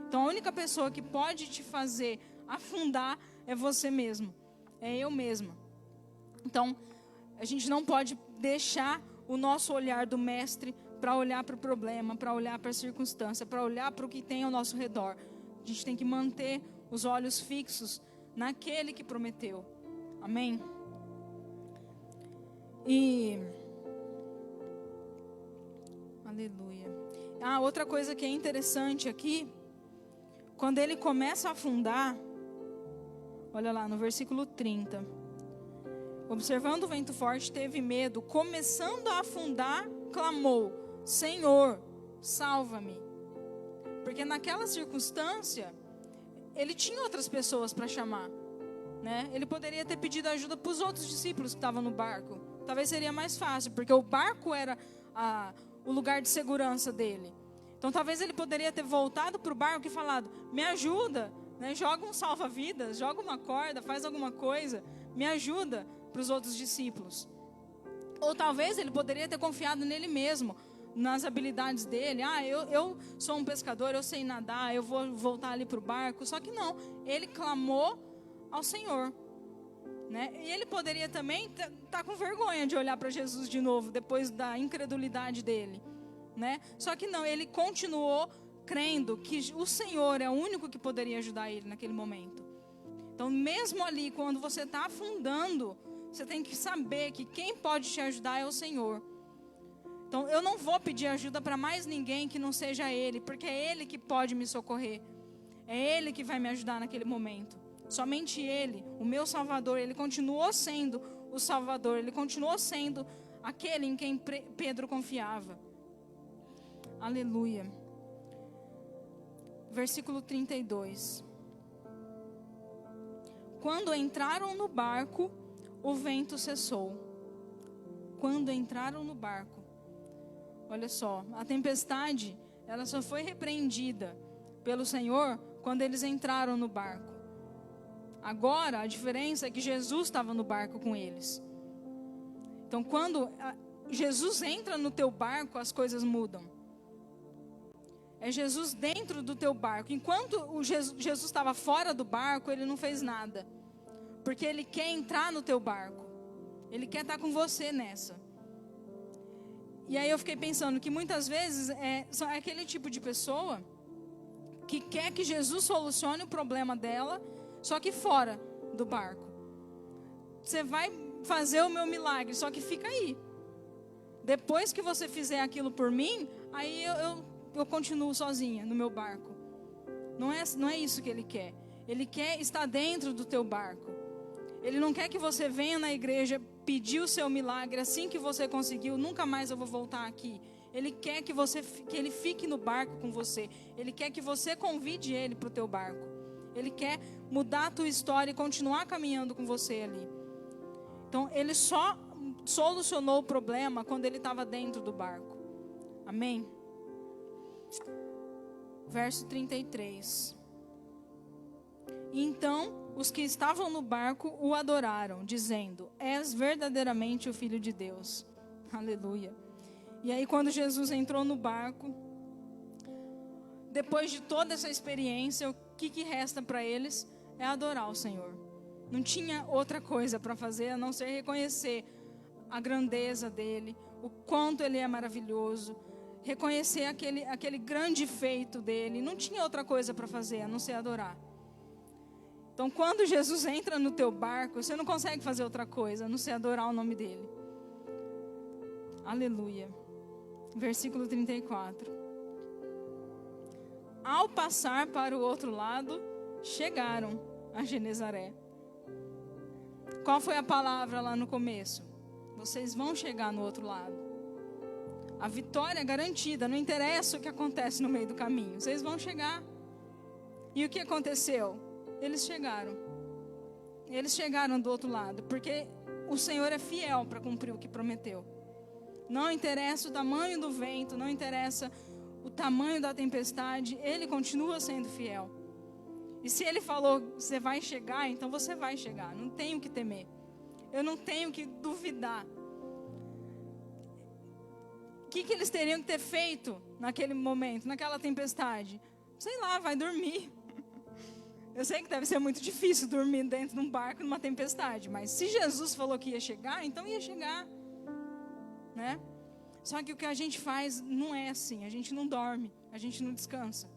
Então, a única pessoa que pode te fazer afundar é você mesmo, é eu mesma. Então, a gente não pode deixar o nosso olhar do mestre para olhar para o problema, para olhar para a circunstância, para olhar para o que tem ao nosso redor. A gente tem que manter os olhos fixos naquele que prometeu. Amém? E... aleluia. Outra coisa que é interessante aqui, quando ele começa a afundar, olha lá no versículo 30. Observando o vento forte, teve medo, começando a afundar, clamou: Senhor, salva-me. Porque naquela circunstância, ele tinha outras pessoas para chamar, né? Ele poderia ter pedido ajuda para os outros discípulos que estavam no barco. Talvez seria mais fácil, porque o barco era o lugar de segurança dele. Então talvez ele poderia ter voltado para o barco e falado: me ajuda, né? Joga um salva-vidas, joga uma corda, faz alguma coisa, me ajuda, para os outros discípulos. Ou talvez ele poderia ter confiado nele mesmo, nas habilidades dele. Eu sou um pescador, eu sei nadar, eu vou voltar ali para o barco. Só que não, ele clamou ao Senhor, né? E ele poderia também estar com vergonha de olhar para Jesus de novo, depois da incredulidade dele, né? Só que não, ele continuou crendo que o Senhor é o único que poderia ajudar ele naquele momento. Então, mesmo ali, quando você está afundando, você tem que saber que quem pode te ajudar é o Senhor. Então, eu não vou pedir ajuda para mais ninguém que não seja Ele, porque é Ele que pode me socorrer. É Ele que vai me ajudar naquele momento. Somente Ele, o meu Salvador, Ele continuou sendo o Salvador. Ele continuou sendo aquele em quem Pedro confiava. Aleluia. Versículo 32. Quando entraram no barco, o vento cessou. Quando entraram no barco. Olha só, a tempestade, ela só foi repreendida pelo Senhor quando eles entraram no barco. Agora, a diferença é que Jesus estava no barco com eles. Então, quando Jesus entra no teu barco, as coisas mudam. É Jesus dentro do teu barco. Enquanto Jesus estava fora do barco, ele não fez nada. Porque ele quer entrar no teu barco. Ele quer estar com você nessa. E aí eu fiquei pensando que muitas vezes é aquele tipo de pessoa que quer que Jesus solucione o problema dela, só que fora do barco. Você vai fazer o meu milagre, só que fica aí. Depois que você fizer aquilo por mim, aí eu continuo sozinha no meu barco. Não é isso que ele quer. Ele quer estar dentro do teu barco. Ele não quer que você venha na igreja pedir o seu milagre, assim que você conseguiu, nunca mais eu vou voltar aqui. Ele quer que ele fique no barco com você. Ele quer que você convide ele para o teu barco. Ele quer mudar a tua história e continuar caminhando com você ali. Então, ele só solucionou o problema quando ele estava dentro do barco. Amém? Verso 33. Então, os que estavam no barco o adoraram, dizendo: és verdadeiramente o Filho de Deus. Aleluia. E aí, quando Jesus entrou no barco, depois de toda essa experiência, o que resta para eles é adorar o Senhor. Não tinha outra coisa para fazer a não ser reconhecer a grandeza dele, o quanto ele é maravilhoso, reconhecer aquele grande feito dele. Não tinha outra coisa para fazer a não ser adorar. Então, quando Jesus entra no teu barco, você não consegue fazer outra coisa a não ser adorar o nome dele. Aleluia. Versículo 34. Ao passar para o outro lado, chegaram a Genezaré. Qual foi a palavra lá no começo? Vocês vão chegar no outro lado. A vitória é garantida, não interessa o que acontece no meio do caminho, vocês vão chegar. E o que aconteceu? Eles chegaram. Eles chegaram do outro lado, porque o Senhor é fiel para cumprir o que prometeu. Não interessa o tamanho do vento, não interessa o tamanho da tempestade, Ele continua sendo fiel. E se Ele falou, você vai chegar, então você vai chegar. Não tenho que temer. Eu não tenho que duvidar. O que eles teriam que ter feito naquele momento, naquela tempestade? Sei lá, vai dormir. Eu sei que deve ser muito difícil dormir dentro de um barco numa tempestade, mas se Jesus falou que ia chegar, então ia chegar, né? Só que o que a gente faz não é assim, a gente não dorme, a gente não descansa.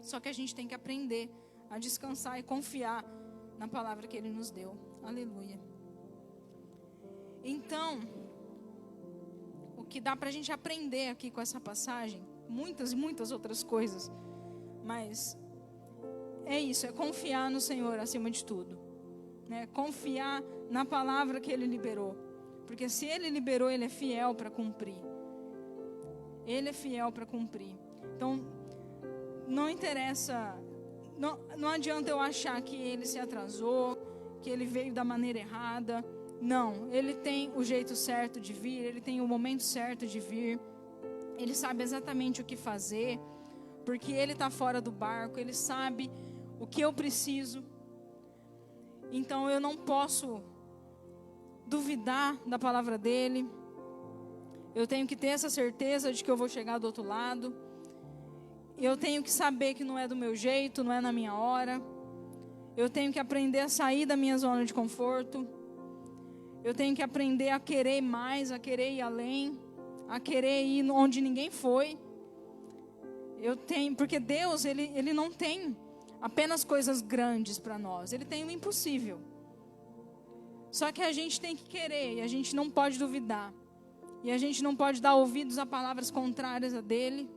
Só que a gente tem que aprender a descansar e confiar na palavra que Ele nos deu. Aleluia. Então, o que dá pra gente aprender aqui com essa passagem, muitas e muitas outras coisas, mas é isso, é confiar no Senhor acima de tudo, né? Confiar na palavra que Ele liberou, porque se Ele liberou, Ele é fiel para cumprir. Ele é fiel para cumprir. Então, não interessa, não adianta eu achar que Ele se atrasou, que Ele veio da maneira errada. Não, Ele tem o jeito certo de vir, Ele tem o momento certo de vir. Ele sabe exatamente o que fazer, porque Ele está fora do barco, Ele sabe o que eu preciso. Então eu não posso duvidar da palavra dEle. Eu tenho que ter essa certeza de que eu vou chegar do outro lado. Eu tenho que saber que não é do meu jeito, não é na minha hora. Eu tenho que aprender a sair da minha zona de conforto. Eu tenho que aprender a querer mais, a querer ir além, a querer ir onde ninguém foi. Porque Deus, Ele não tem apenas coisas grandes para nós. Ele tem o impossível. Só que a gente tem que querer e a gente não pode duvidar. E a gente não pode dar ouvidos a palavras contrárias a dele.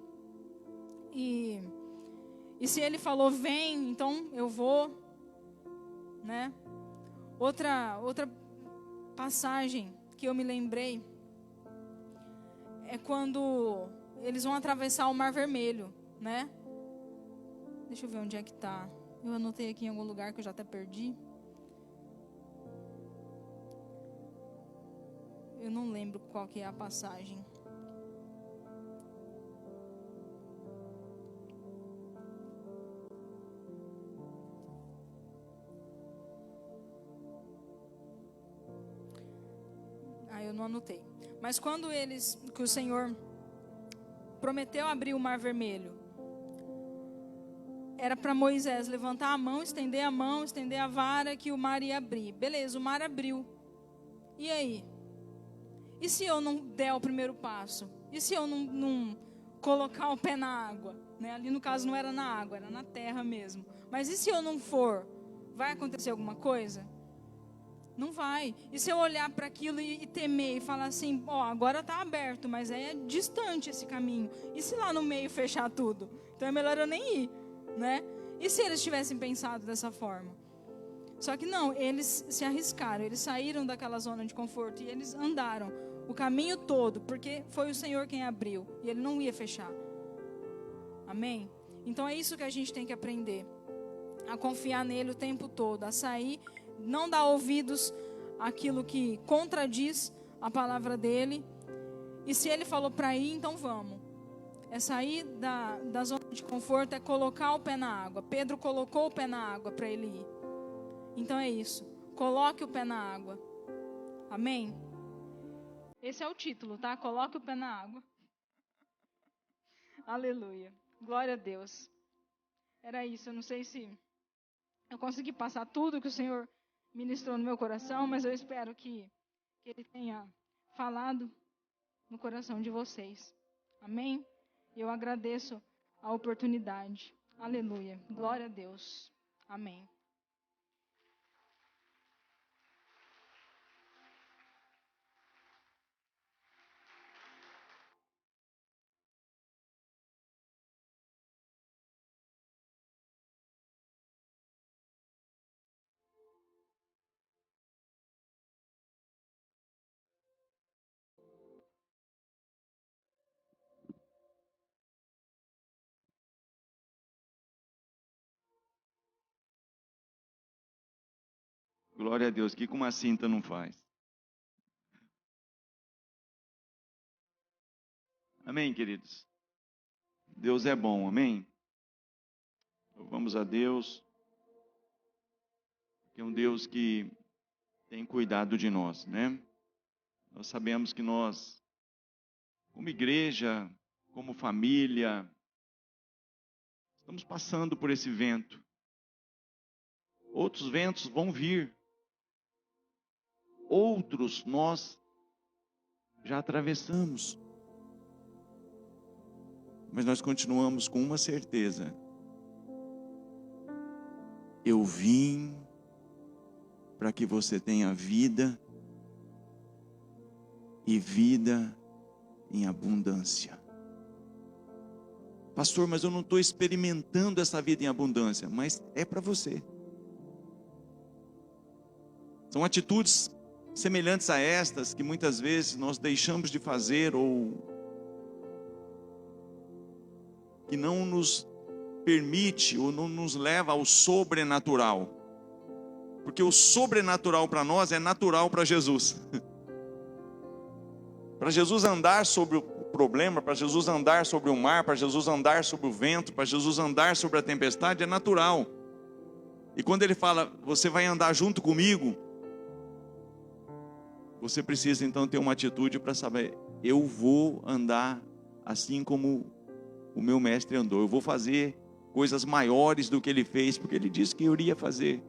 E se Ele falou, vem, então eu vou, né? Outra passagem que eu me lembrei é quando eles vão atravessar o Mar Vermelho, né? Deixa eu ver onde é que tá. Eu anotei aqui em algum lugar que eu já até perdi. Eu não lembro qual que é a passagem. Eu não anotei. Mas quando que o Senhor prometeu abrir o Mar Vermelho, era para Moisés levantar a mão, estender a vara, que o mar ia abrir. Beleza, o mar abriu. E aí? E se eu não der o primeiro passo? E se eu não colocar o pé na água? Né? Ali no caso não era na água, era na terra mesmo. Mas e se eu não for? Vai acontecer alguma coisa? Não vai. E se eu olhar para aquilo e temer e falar assim, agora está aberto, mas é distante esse caminho. E se lá no meio fechar tudo? Então é melhor eu nem ir, né? E se eles tivessem pensado dessa forma? Só que não, eles se arriscaram, eles saíram daquela zona de conforto e eles andaram o caminho todo, porque foi o Senhor quem abriu e Ele não ia fechar. Amém? Então é isso que a gente tem que aprender, a confiar nele o tempo todo, a sair, não dar ouvidos àquilo que contradiz a palavra dele. E se ele falou para ir, então vamos. É sair da zona de conforto, é colocar o pé na água. Pedro colocou o pé na água para ele ir. Então é isso, coloque o pé na água. Amém? Esse é o título, tá? Coloque o pé na água. Aleluia. Glória a Deus. Era isso, eu não sei se eu consegui passar tudo que o Senhor ministrou no meu coração, mas eu espero que Ele tenha falado no coração de vocês. Amém? E eu agradeço a oportunidade. Aleluia. Glória a Deus. Amém. Glória a Deus. O que uma cinta não faz? Amém, queridos? Deus é bom, amém? Louvamos a Deus, que é um Deus que tem cuidado de nós, né? Nós sabemos que nós, como igreja, como família, estamos passando por esse vento. Outros ventos vão vir. Outros nós já atravessamos. Mas nós continuamos com uma certeza. Eu vim para que você tenha vida e vida em abundância. Pastor, mas eu não estou experimentando essa vida em abundância, mas é para você. São atitudes semelhantes a estas que muitas vezes nós deixamos de fazer ou que não nos permite ou não nos leva ao sobrenatural. Porque o sobrenatural para nós é natural para Jesus. Para Jesus andar sobre o problema, para Jesus andar sobre o mar, para Jesus andar sobre o vento, para Jesus andar sobre a tempestade, é natural. E quando Ele fala, você vai andar junto comigo, você precisa então ter uma atitude para saber, eu vou andar assim como o meu mestre andou. Eu vou fazer coisas maiores do que ele fez, porque ele disse que eu iria fazer.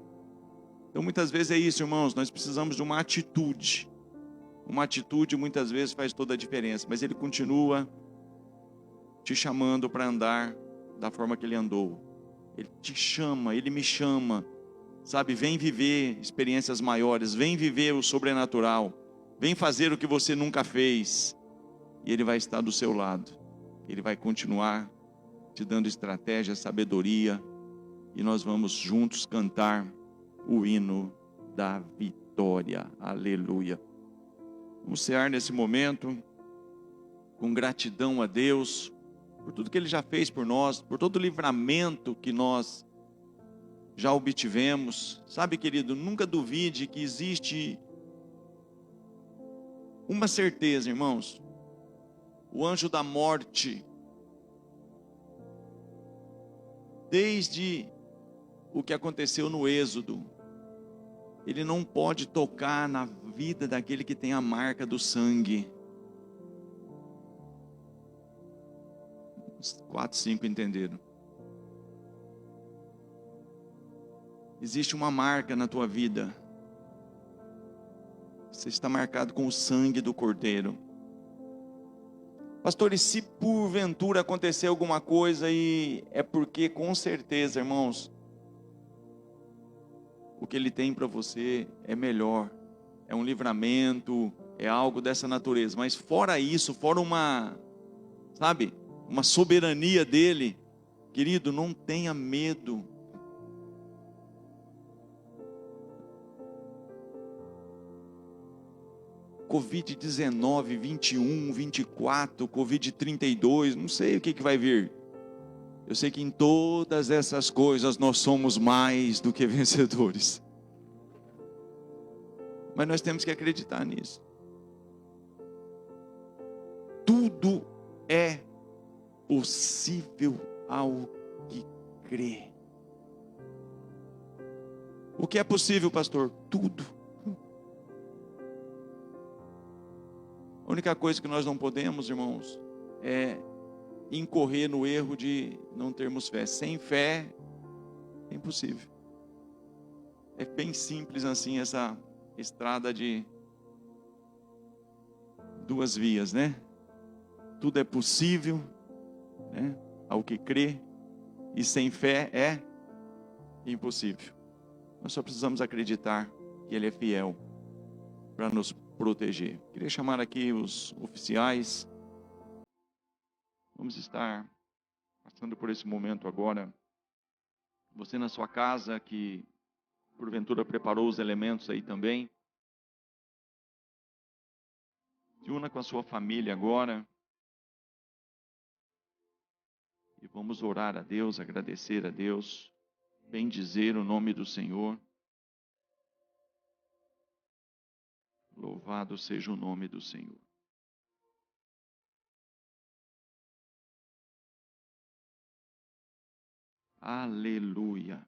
Então muitas vezes é isso, irmãos, nós precisamos de uma atitude. Uma atitude muitas vezes faz toda a diferença, mas Ele continua te chamando para andar da forma que Ele andou. Ele te chama, Ele me chama, sabe, vem viver experiências maiores, vem viver o sobrenatural, vem fazer o que você nunca fez, e Ele vai estar do seu lado, Ele vai continuar te dando estratégia, sabedoria, e nós vamos juntos cantar o hino da vitória, aleluia. Vamos cear nesse momento, com gratidão a Deus, por tudo que Ele já fez por nós, por todo o livramento que nós já obtivemos. Sabe, querido, nunca duvide que existe uma certeza, irmãos. O anjo da morte, desde o que aconteceu no Êxodo, ele não pode tocar na vida daquele que tem a marca do sangue. Uns 4, 5 entenderam. Existe uma marca na tua vida. Você está marcado com o sangue do Cordeiro. Pastor, e se porventura acontecer alguma coisa, e é porque com certeza, irmãos, o que Ele tem para você é melhor, é um livramento, é algo dessa natureza. Mas fora isso, fora uma soberania dEle, querido, não tenha medo. Covid-19, 21, 24, Covid-32, não sei o que vai vir. Eu sei que em todas essas coisas nós somos mais do que vencedores. Mas nós temos que acreditar nisso. Tudo é possível ao que crê. O que é possível, pastor? Tudo. A única coisa que nós não podemos, irmãos, é incorrer no erro de não termos fé. Sem fé é impossível. É bem simples assim essa estrada de 2 vias, né? Tudo é possível, né, ao que crê, e sem fé é impossível. Nós só precisamos acreditar que Ele é fiel para nos proteger. Queria chamar aqui os oficiais. Vamos estar passando por esse momento agora. Você na sua casa que porventura preparou os elementos aí também. Se una com a sua família agora. E vamos orar a Deus, agradecer a Deus, bendizer o nome do Senhor. Louvado seja o nome do Senhor. Aleluia.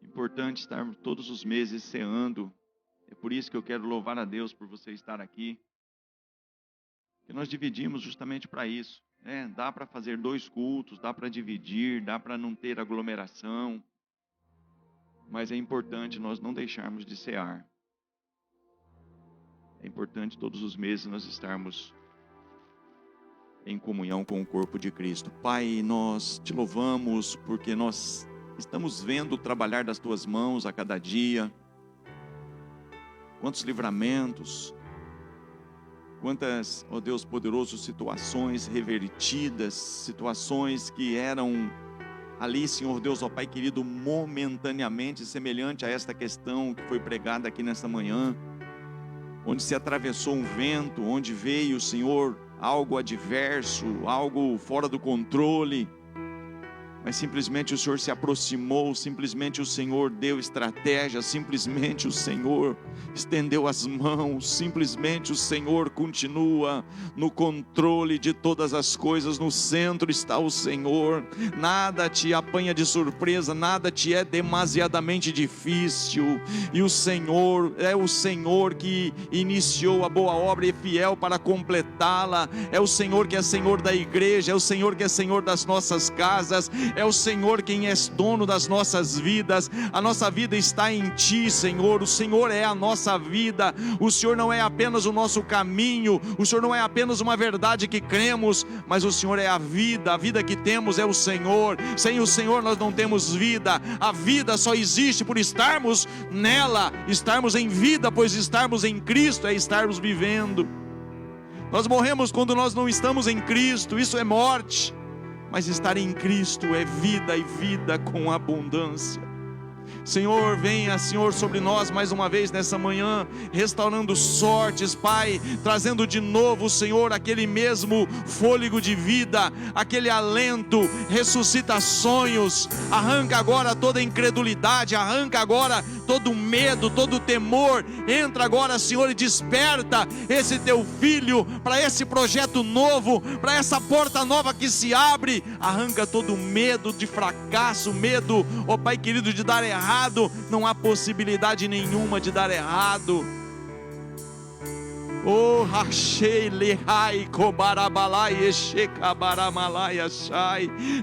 Importante estarmos todos os meses ceando. É por isso que eu quero louvar a Deus por você estar aqui. Que nós dividimos justamente para isso, né? Dá para fazer 2 cultos, dá para dividir, dá para não ter aglomeração. Mas é importante nós não deixarmos de cear. É importante todos os meses nós estarmos em comunhão com o corpo de Cristo. Pai, nós te louvamos porque nós estamos vendo o trabalhar das tuas mãos a cada dia. Quantos livramentos, quantas, ó Deus poderoso, situações revertidas, situações que eram ali, Senhor Deus, ó Pai querido, momentaneamente semelhante a esta questão que foi pregada aqui nesta manhã, onde se atravessou um vento, onde veio, Senhor, algo adverso, algo fora do controle, mas simplesmente o Senhor se aproximou, simplesmente o Senhor deu estratégia, simplesmente o Senhor estendeu as mãos, simplesmente o Senhor continua no controle de todas as coisas, no centro está o Senhor, nada te apanha de surpresa, nada te é demasiadamente difícil, e o Senhor é o Senhor que iniciou a boa obra e é fiel para completá-la, é o Senhor que é Senhor da igreja, é o Senhor que é Senhor das nossas casas, é o Senhor quem é dono das nossas vidas. A nossa vida está em Ti, Senhor. O Senhor é a nossa vida. O Senhor não é apenas o nosso caminho, o Senhor não é apenas uma verdade que cremos, mas o Senhor é a vida que temos é o Senhor. Sem o Senhor nós não temos vida. A vida só existe por estarmos nela, estarmos em vida, pois estarmos em Cristo é estarmos vivendo. Nós morremos quando nós não estamos em Cristo, isso é morte. Mas estar em Cristo é vida e vida com abundância. Senhor, venha, Senhor, sobre nós mais uma vez nessa manhã, restaurando sortes, Pai, trazendo de novo, Senhor, aquele mesmo fôlego de vida, aquele alento, ressuscita sonhos, arranca agora toda incredulidade, arranca agora todo medo, todo temor, entra agora, Senhor, e desperta esse teu filho para esse projeto novo, para essa porta nova que se abre, arranca todo medo de fracasso, medo, ó Pai querido, de dar errado. Não há possibilidade nenhuma de dar errado. Oh,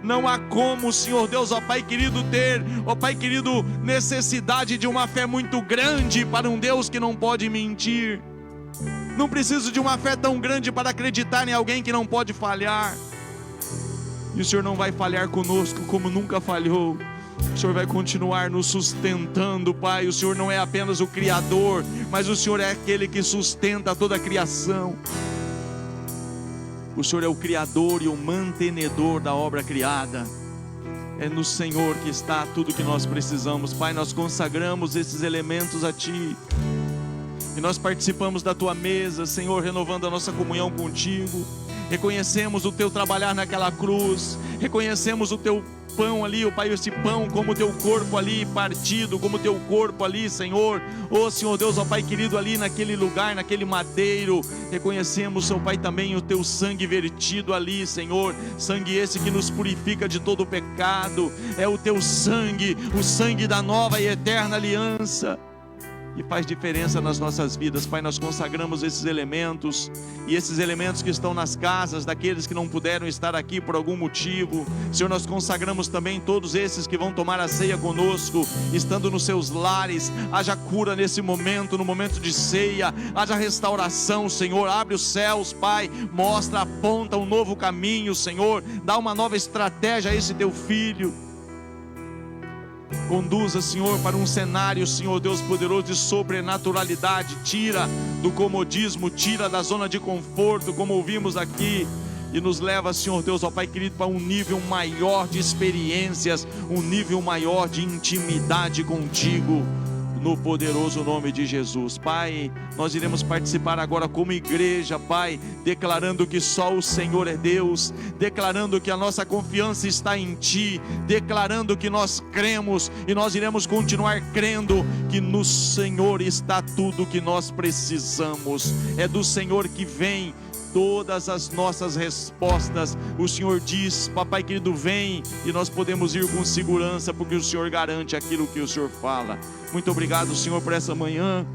não há como, Senhor Deus, ó Pai querido, ter, ó Pai querido, necessidade de uma fé muito grande para um Deus que não pode mentir. Não preciso de uma fé tão grande para acreditar em alguém que não pode falhar. E o Senhor não vai falhar conosco como nunca falhou. O Senhor vai continuar nos sustentando, Pai. O Senhor não é apenas o Criador, mas o Senhor é aquele que sustenta toda a criação. O Senhor é o Criador e o mantenedor da obra criada. É no Senhor que está tudo que nós precisamos. Pai, nós consagramos esses elementos a Ti. E nós participamos da Tua mesa, Senhor, renovando a nossa comunhão contigo. Reconhecemos o Teu trabalhar naquela cruz. Reconhecemos o Teu pão ali, ó Pai, esse pão como teu corpo ali partido, como teu corpo ali, Senhor. Ó Senhor Deus, ó Pai querido, ali naquele lugar, naquele madeiro, reconhecemos, ó Pai, também o teu sangue vertido ali, Senhor. Sangue esse que nos purifica de todo o pecado. É o teu sangue, o sangue da nova e eterna aliança, que faz diferença nas nossas vidas. Pai, nós consagramos esses elementos, e esses elementos que estão nas casas daqueles que não puderam estar aqui por algum motivo. Senhor, nós consagramos também todos esses que vão tomar a ceia conosco, estando nos seus lares. Haja cura nesse momento, no momento de ceia, haja restauração, Senhor. Abre os céus, Pai, mostra, aponta um novo caminho, Senhor. Dá uma nova estratégia a esse teu filho. Conduza, Senhor, para um cenário, Senhor Deus poderoso, de sobrenaturalidade. Tira do comodismo, tira da zona de conforto, como ouvimos aqui, e nos leva, Senhor Deus, ó Pai querido, para um nível maior de experiências, um nível maior de intimidade contigo, no poderoso nome de Jesus. Pai, nós iremos participar agora como igreja, Pai, declarando que só o Senhor é Deus, declarando que a nossa confiança está em Ti, declarando que nós cremos, e nós iremos continuar crendo que no Senhor está tudo que nós precisamos. É do Senhor que vem todas as nossas respostas. O Senhor diz, papai querido, vem, e nós podemos ir com segurança, porque o Senhor garante aquilo que o Senhor fala. Muito obrigado, Senhor, por essa manhã.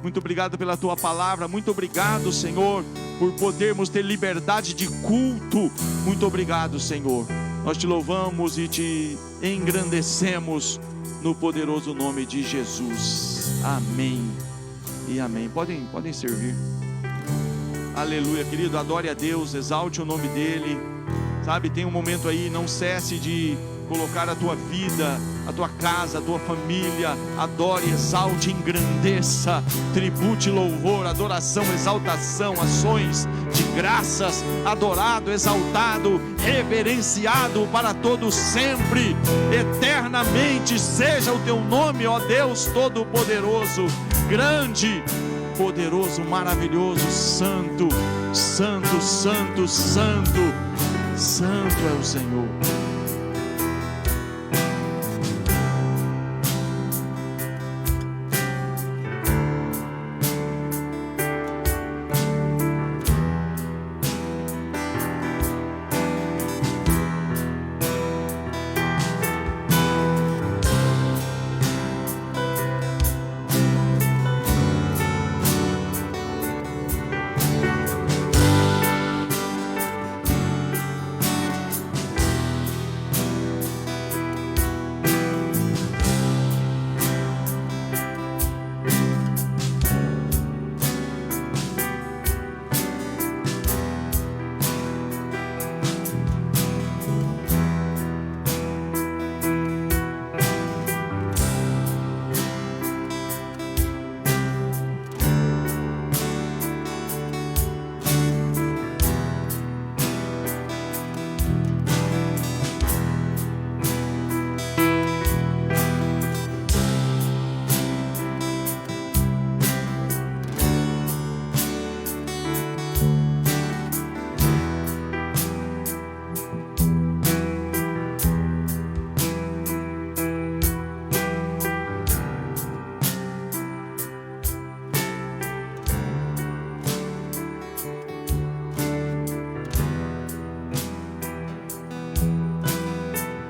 Muito obrigado pela Tua palavra. Muito obrigado, Senhor, por podermos ter liberdade de culto. Muito obrigado, Senhor. Nós Te louvamos e Te engrandecemos no poderoso nome de Jesus. Amém e amém. Podem servir. Aleluia, querido, adore a Deus, exalte o nome dEle. Sabe, tem um momento aí, não cesse de colocar a tua vida, a tua casa, a tua família. Adore, exalte, engrandeça, tribute louvor, adoração, exaltação, ações de graças. Adorado, exaltado, reverenciado para todos sempre, eternamente seja o teu nome, ó Deus Todo-Poderoso, grande, poderoso, maravilhoso, santo, santo, santo, santo, santo é o Senhor.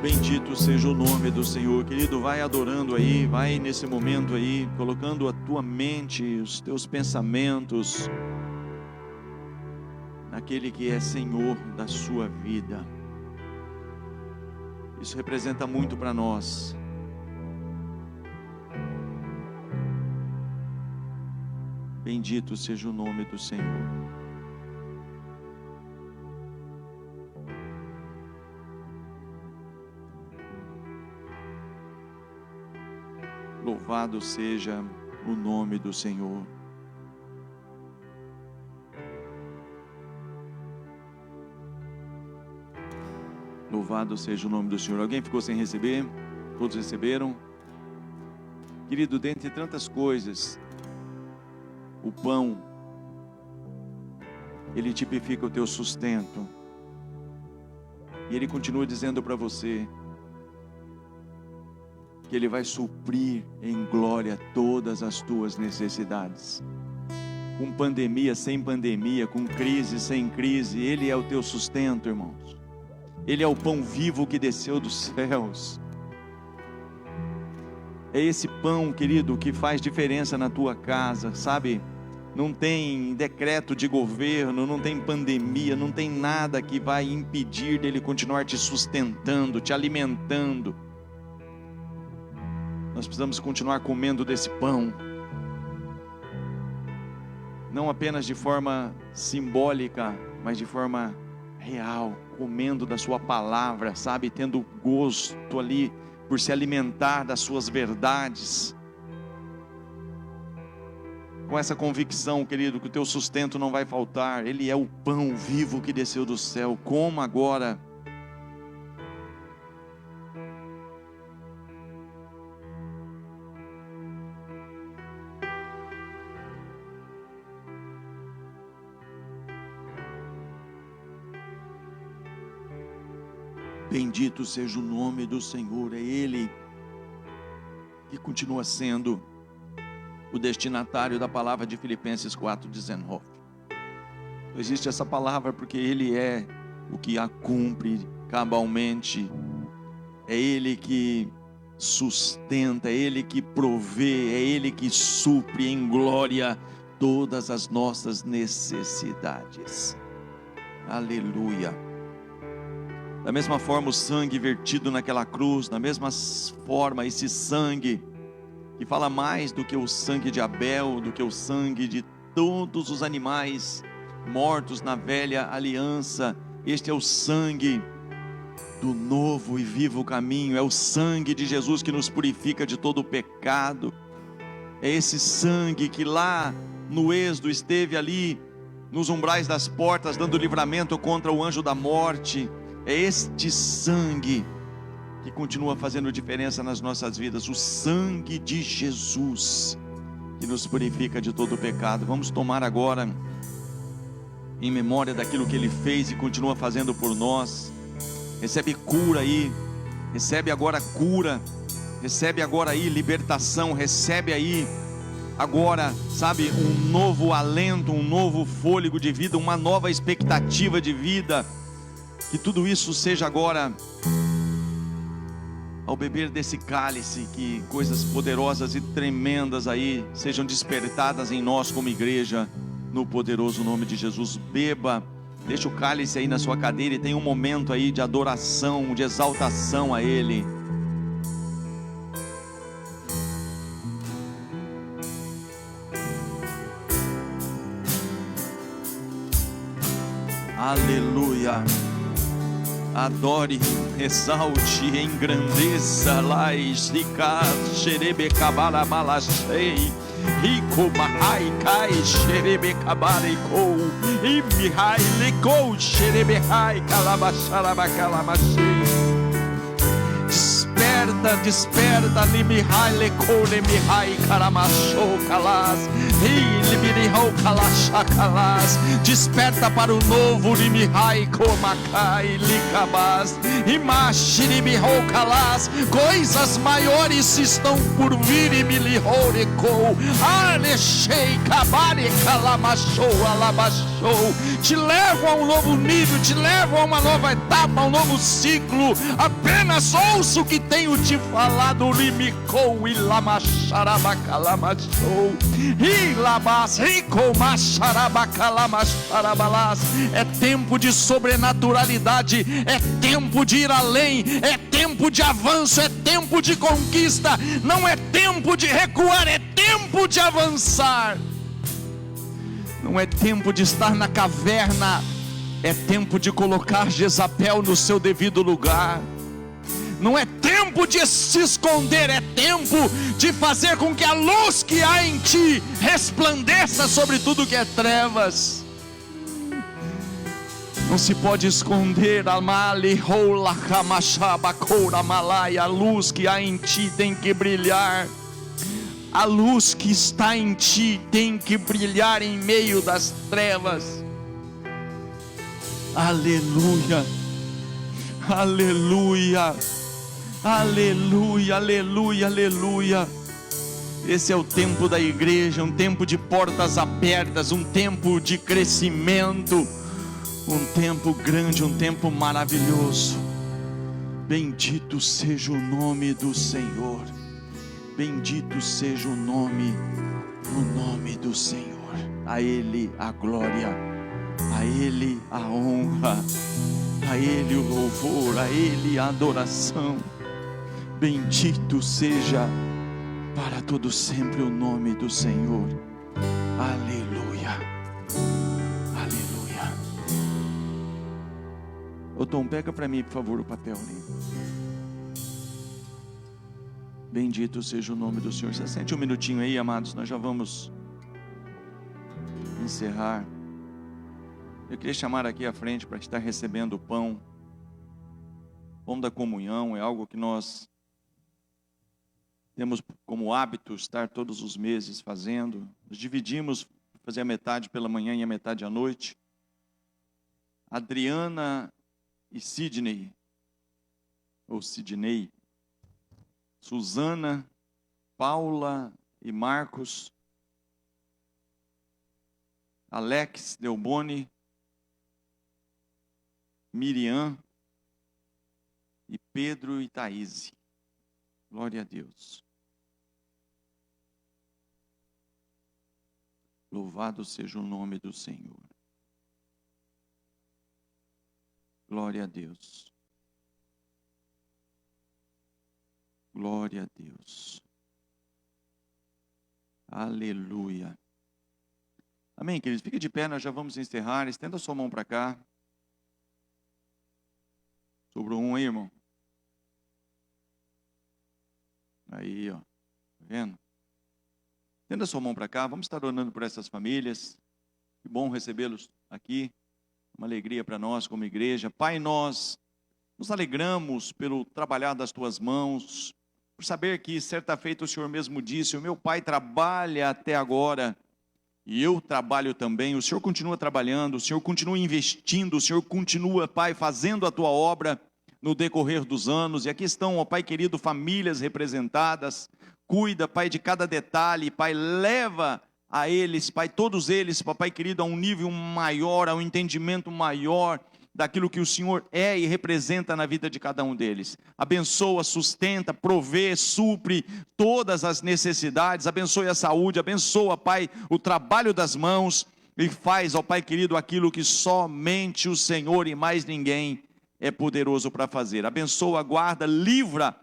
Bendito seja o nome do Senhor. Querido, vai adorando aí, vai nesse momento aí, colocando a tua mente, os teus pensamentos naquele que é Senhor da sua vida. Isso representa muito para nós. Bendito seja o nome do Senhor. Louvado seja o nome do Senhor. Louvado seja o nome do Senhor. Alguém ficou sem receber? Todos receberam? Querido, dentre tantas coisas, o pão, ele tipifica o teu sustento. E ele continua dizendo para você: que Ele vai suprir em glória todas as tuas necessidades. Com pandemia, sem pandemia, com crise, sem crise, Ele é o teu sustento, irmãos. Ele é o pão vivo que desceu dos céus. É esse pão, querido, que faz diferença na tua casa, sabe? Não tem decreto de governo, não tem pandemia, não tem nada que vai impedir dele continuar te sustentando, te alimentando. Nós precisamos continuar comendo desse pão, não apenas de forma simbólica, mas de forma real, comendo da sua palavra, sabe, tendo gosto ali por se alimentar das suas verdades, com essa convicção, querido, que o teu sustento não vai faltar. Ele é o pão vivo que desceu do céu. Coma agora. Bendito seja o nome do Senhor. É Ele que continua sendo o destinatário da palavra de Filipenses 4,19. Existe essa palavra porque Ele é o que a cumpre cabalmente. É Ele que sustenta, é Ele que provê, é Ele que supre em glória todas as nossas necessidades. Aleluia. Da mesma forma, o sangue vertido naquela cruz, da mesma forma, esse sangue que fala mais do que o sangue de Abel, do que o sangue de todos os animais mortos na velha aliança. Este é o sangue do novo e vivo caminho, é o sangue de Jesus que nos purifica de todo o pecado. É esse sangue que lá no Êxodo esteve ali nos umbrais das portas, dando livramento contra o anjo da morte. É este sangue que continua fazendo diferença nas nossas vidas, o sangue de Jesus, que nos purifica de todo o pecado. Vamos tomar agora, em memória daquilo que Ele fez e continua fazendo por nós. Recebe cura aí, recebe agora cura, recebe agora aí libertação, recebe aí agora, sabe, um novo alento, um novo fôlego de vida, uma nova expectativa de vida. Que tudo isso seja agora, ao beber desse cálice, que coisas poderosas e tremendas aí sejam despertadas em nós como igreja, no poderoso nome de Jesus. Beba, deixa o cálice aí na sua cadeira e tenha um momento aí de adoração, de exaltação a Ele. Aleluia. Adore, exalte, engrandeça, laisika, xerebecabara malachei, rico mahai kai, xerebecabaricou, e mihai licou, xerebehai, calabacharabacalabachei. Desperta, desperta, limihai lecou, limihai caramachou, calas, limihou calachacalas. Desperta para o novo, limihai comacai, licabas, imache, limihou calas. Coisas maiores estão por vir, e milihou recou, alechei, cabare, calamachou, alabachou. Te levo a um novo nível, te levo a uma nova etapa, a um novo ciclo. Apenas ouça o que tenho te falado, limicou e lamacharabacalamassou, e labas, ricomacharabacalamassarabalas. É tempo de sobrenaturalidade, é tempo de ir além, é tempo de avanço, é tempo de conquista. Não é tempo de recuar, é tempo de avançar. Não é tempo de estar na caverna, é tempo de colocar Jezabel no seu devido lugar. Não é tempo de se esconder, é tempo de fazer com que a luz que há em ti resplandeça sobre tudo que é trevas. Não se pode esconder a luz que há em ti tem que brilhar. A luz que está em ti tem que brilhar em meio das trevas. Aleluia, aleluia. Aleluia, aleluia, aleluia. Esse é o tempo da igreja, um tempo de portas abertas, um tempo de crescimento, um tempo grande, um tempo maravilhoso. Bendito seja o nome do Senhor. Bendito seja o nome do Senhor. A Ele a glória, a Ele a honra, a Ele o louvor, a Ele a adoração. Bendito seja para todo sempre o nome do Senhor. Aleluia, aleluia. Ô Tom, pega para mim por favor o papel ali. Bendito seja o nome do Senhor. Você sente um minutinho aí, amados, nós já vamos encerrar. Eu queria chamar aqui à frente para estar recebendo o pão. O pão da comunhão é algo que nós temos como hábito estar todos os meses fazendo. Nós dividimos, fazer a metade pela manhã e a metade à noite. Adriana e Sidney, ou Sidney, Suzana, Paula e Marcos, Alex, Delboni, Miriam e Pedro e Thaís. Glória a Deus. Louvado seja o nome do Senhor. Glória a Deus. Glória a Deus. Aleluia. Amém, queridos? Fique de pé, nós já vamos encerrar. Estenda a sua mão para cá. Sobrou um aí, irmão. Aí, ó. Tá vendo? Estenda a sua mão para cá. Vamos estar orando por essas famílias. Que bom recebê-los aqui. Uma alegria para nós como igreja. Pai, nós nos alegramos pelo trabalhar das tuas mãos, por saber que certa feita o Senhor mesmo disse: o meu Pai trabalha até agora e eu trabalho também. O Senhor continua trabalhando, o Senhor continua investindo, o Senhor continua, Pai, fazendo a tua obra no decorrer dos anos. E aqui estão, ó Pai querido, famílias representadas. Cuida, Pai, de cada detalhe, Pai, leva a eles, Pai, todos eles, Papai querido, a um nível maior, a um entendimento maior daquilo que o Senhor é e representa na vida de cada um deles. Abençoa, sustenta, provê, supre todas as necessidades, abençoe a saúde, abençoa, Pai, o trabalho das mãos e faz, ó Pai querido, aquilo que somente o Senhor e mais ninguém é poderoso para fazer. Abençoa, guarda, livra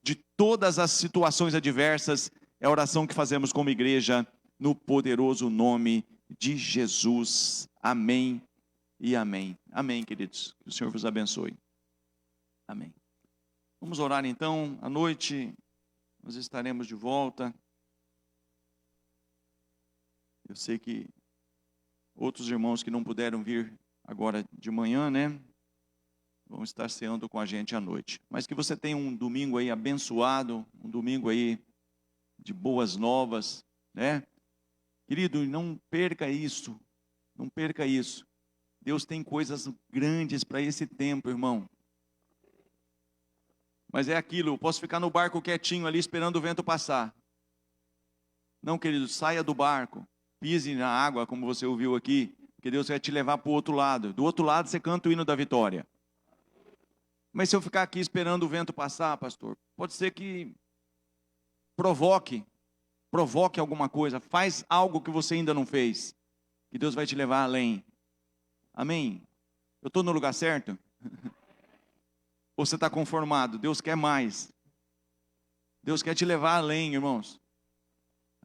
de todas as situações adversas. É a oração que fazemos como igreja, no poderoso nome de Jesus. Amém e amém. Amém, queridos. Que o Senhor vos abençoe. Amém. Vamos orar então. À noite nós estaremos de volta. Eu sei que outros irmãos que não puderam vir agora de manhã, né, vão estar ceando com a gente à noite. Mas que você tenha um domingo aí abençoado, um domingo aí de boas novas, né? Querido, não perca isso. Não perca isso. Deus tem coisas grandes para esse tempo, irmão. Mas é aquilo, eu posso ficar no barco quietinho ali esperando o vento passar. Não, querido, saia do barco, pise na água, como você ouviu aqui, que Deus vai te levar para o outro lado. Do outro lado você canta o hino da vitória. Mas se eu ficar aqui esperando o vento passar, pastor, pode ser que provoque alguma coisa, faz algo que você ainda não fez, que Deus vai te levar além. Amém? Eu estou no lugar certo? Ou você está conformado? Deus quer mais. Deus quer te levar além, irmãos.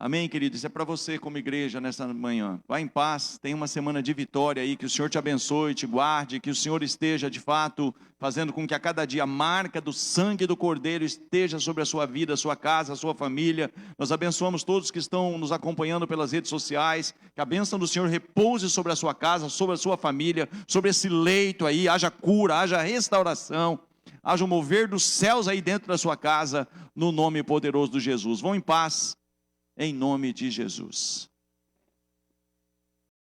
Amém, querido? Isso é para você como igreja nessa manhã. Vá em paz, tenha uma semana de vitória aí, que o Senhor te abençoe, te guarde, que o Senhor esteja de fato fazendo com que a cada dia a marca do sangue do Cordeiro esteja sobre a sua vida, a sua casa, a sua família. Nós abençoamos todos que estão nos acompanhando pelas redes sociais, que a bênção do Senhor repouse sobre a sua casa, sobre a sua família, sobre esse leito aí, haja cura, haja restauração, haja um mover dos céus aí dentro da sua casa, no nome poderoso de Jesus. Vão em paz. Em nome de Jesus.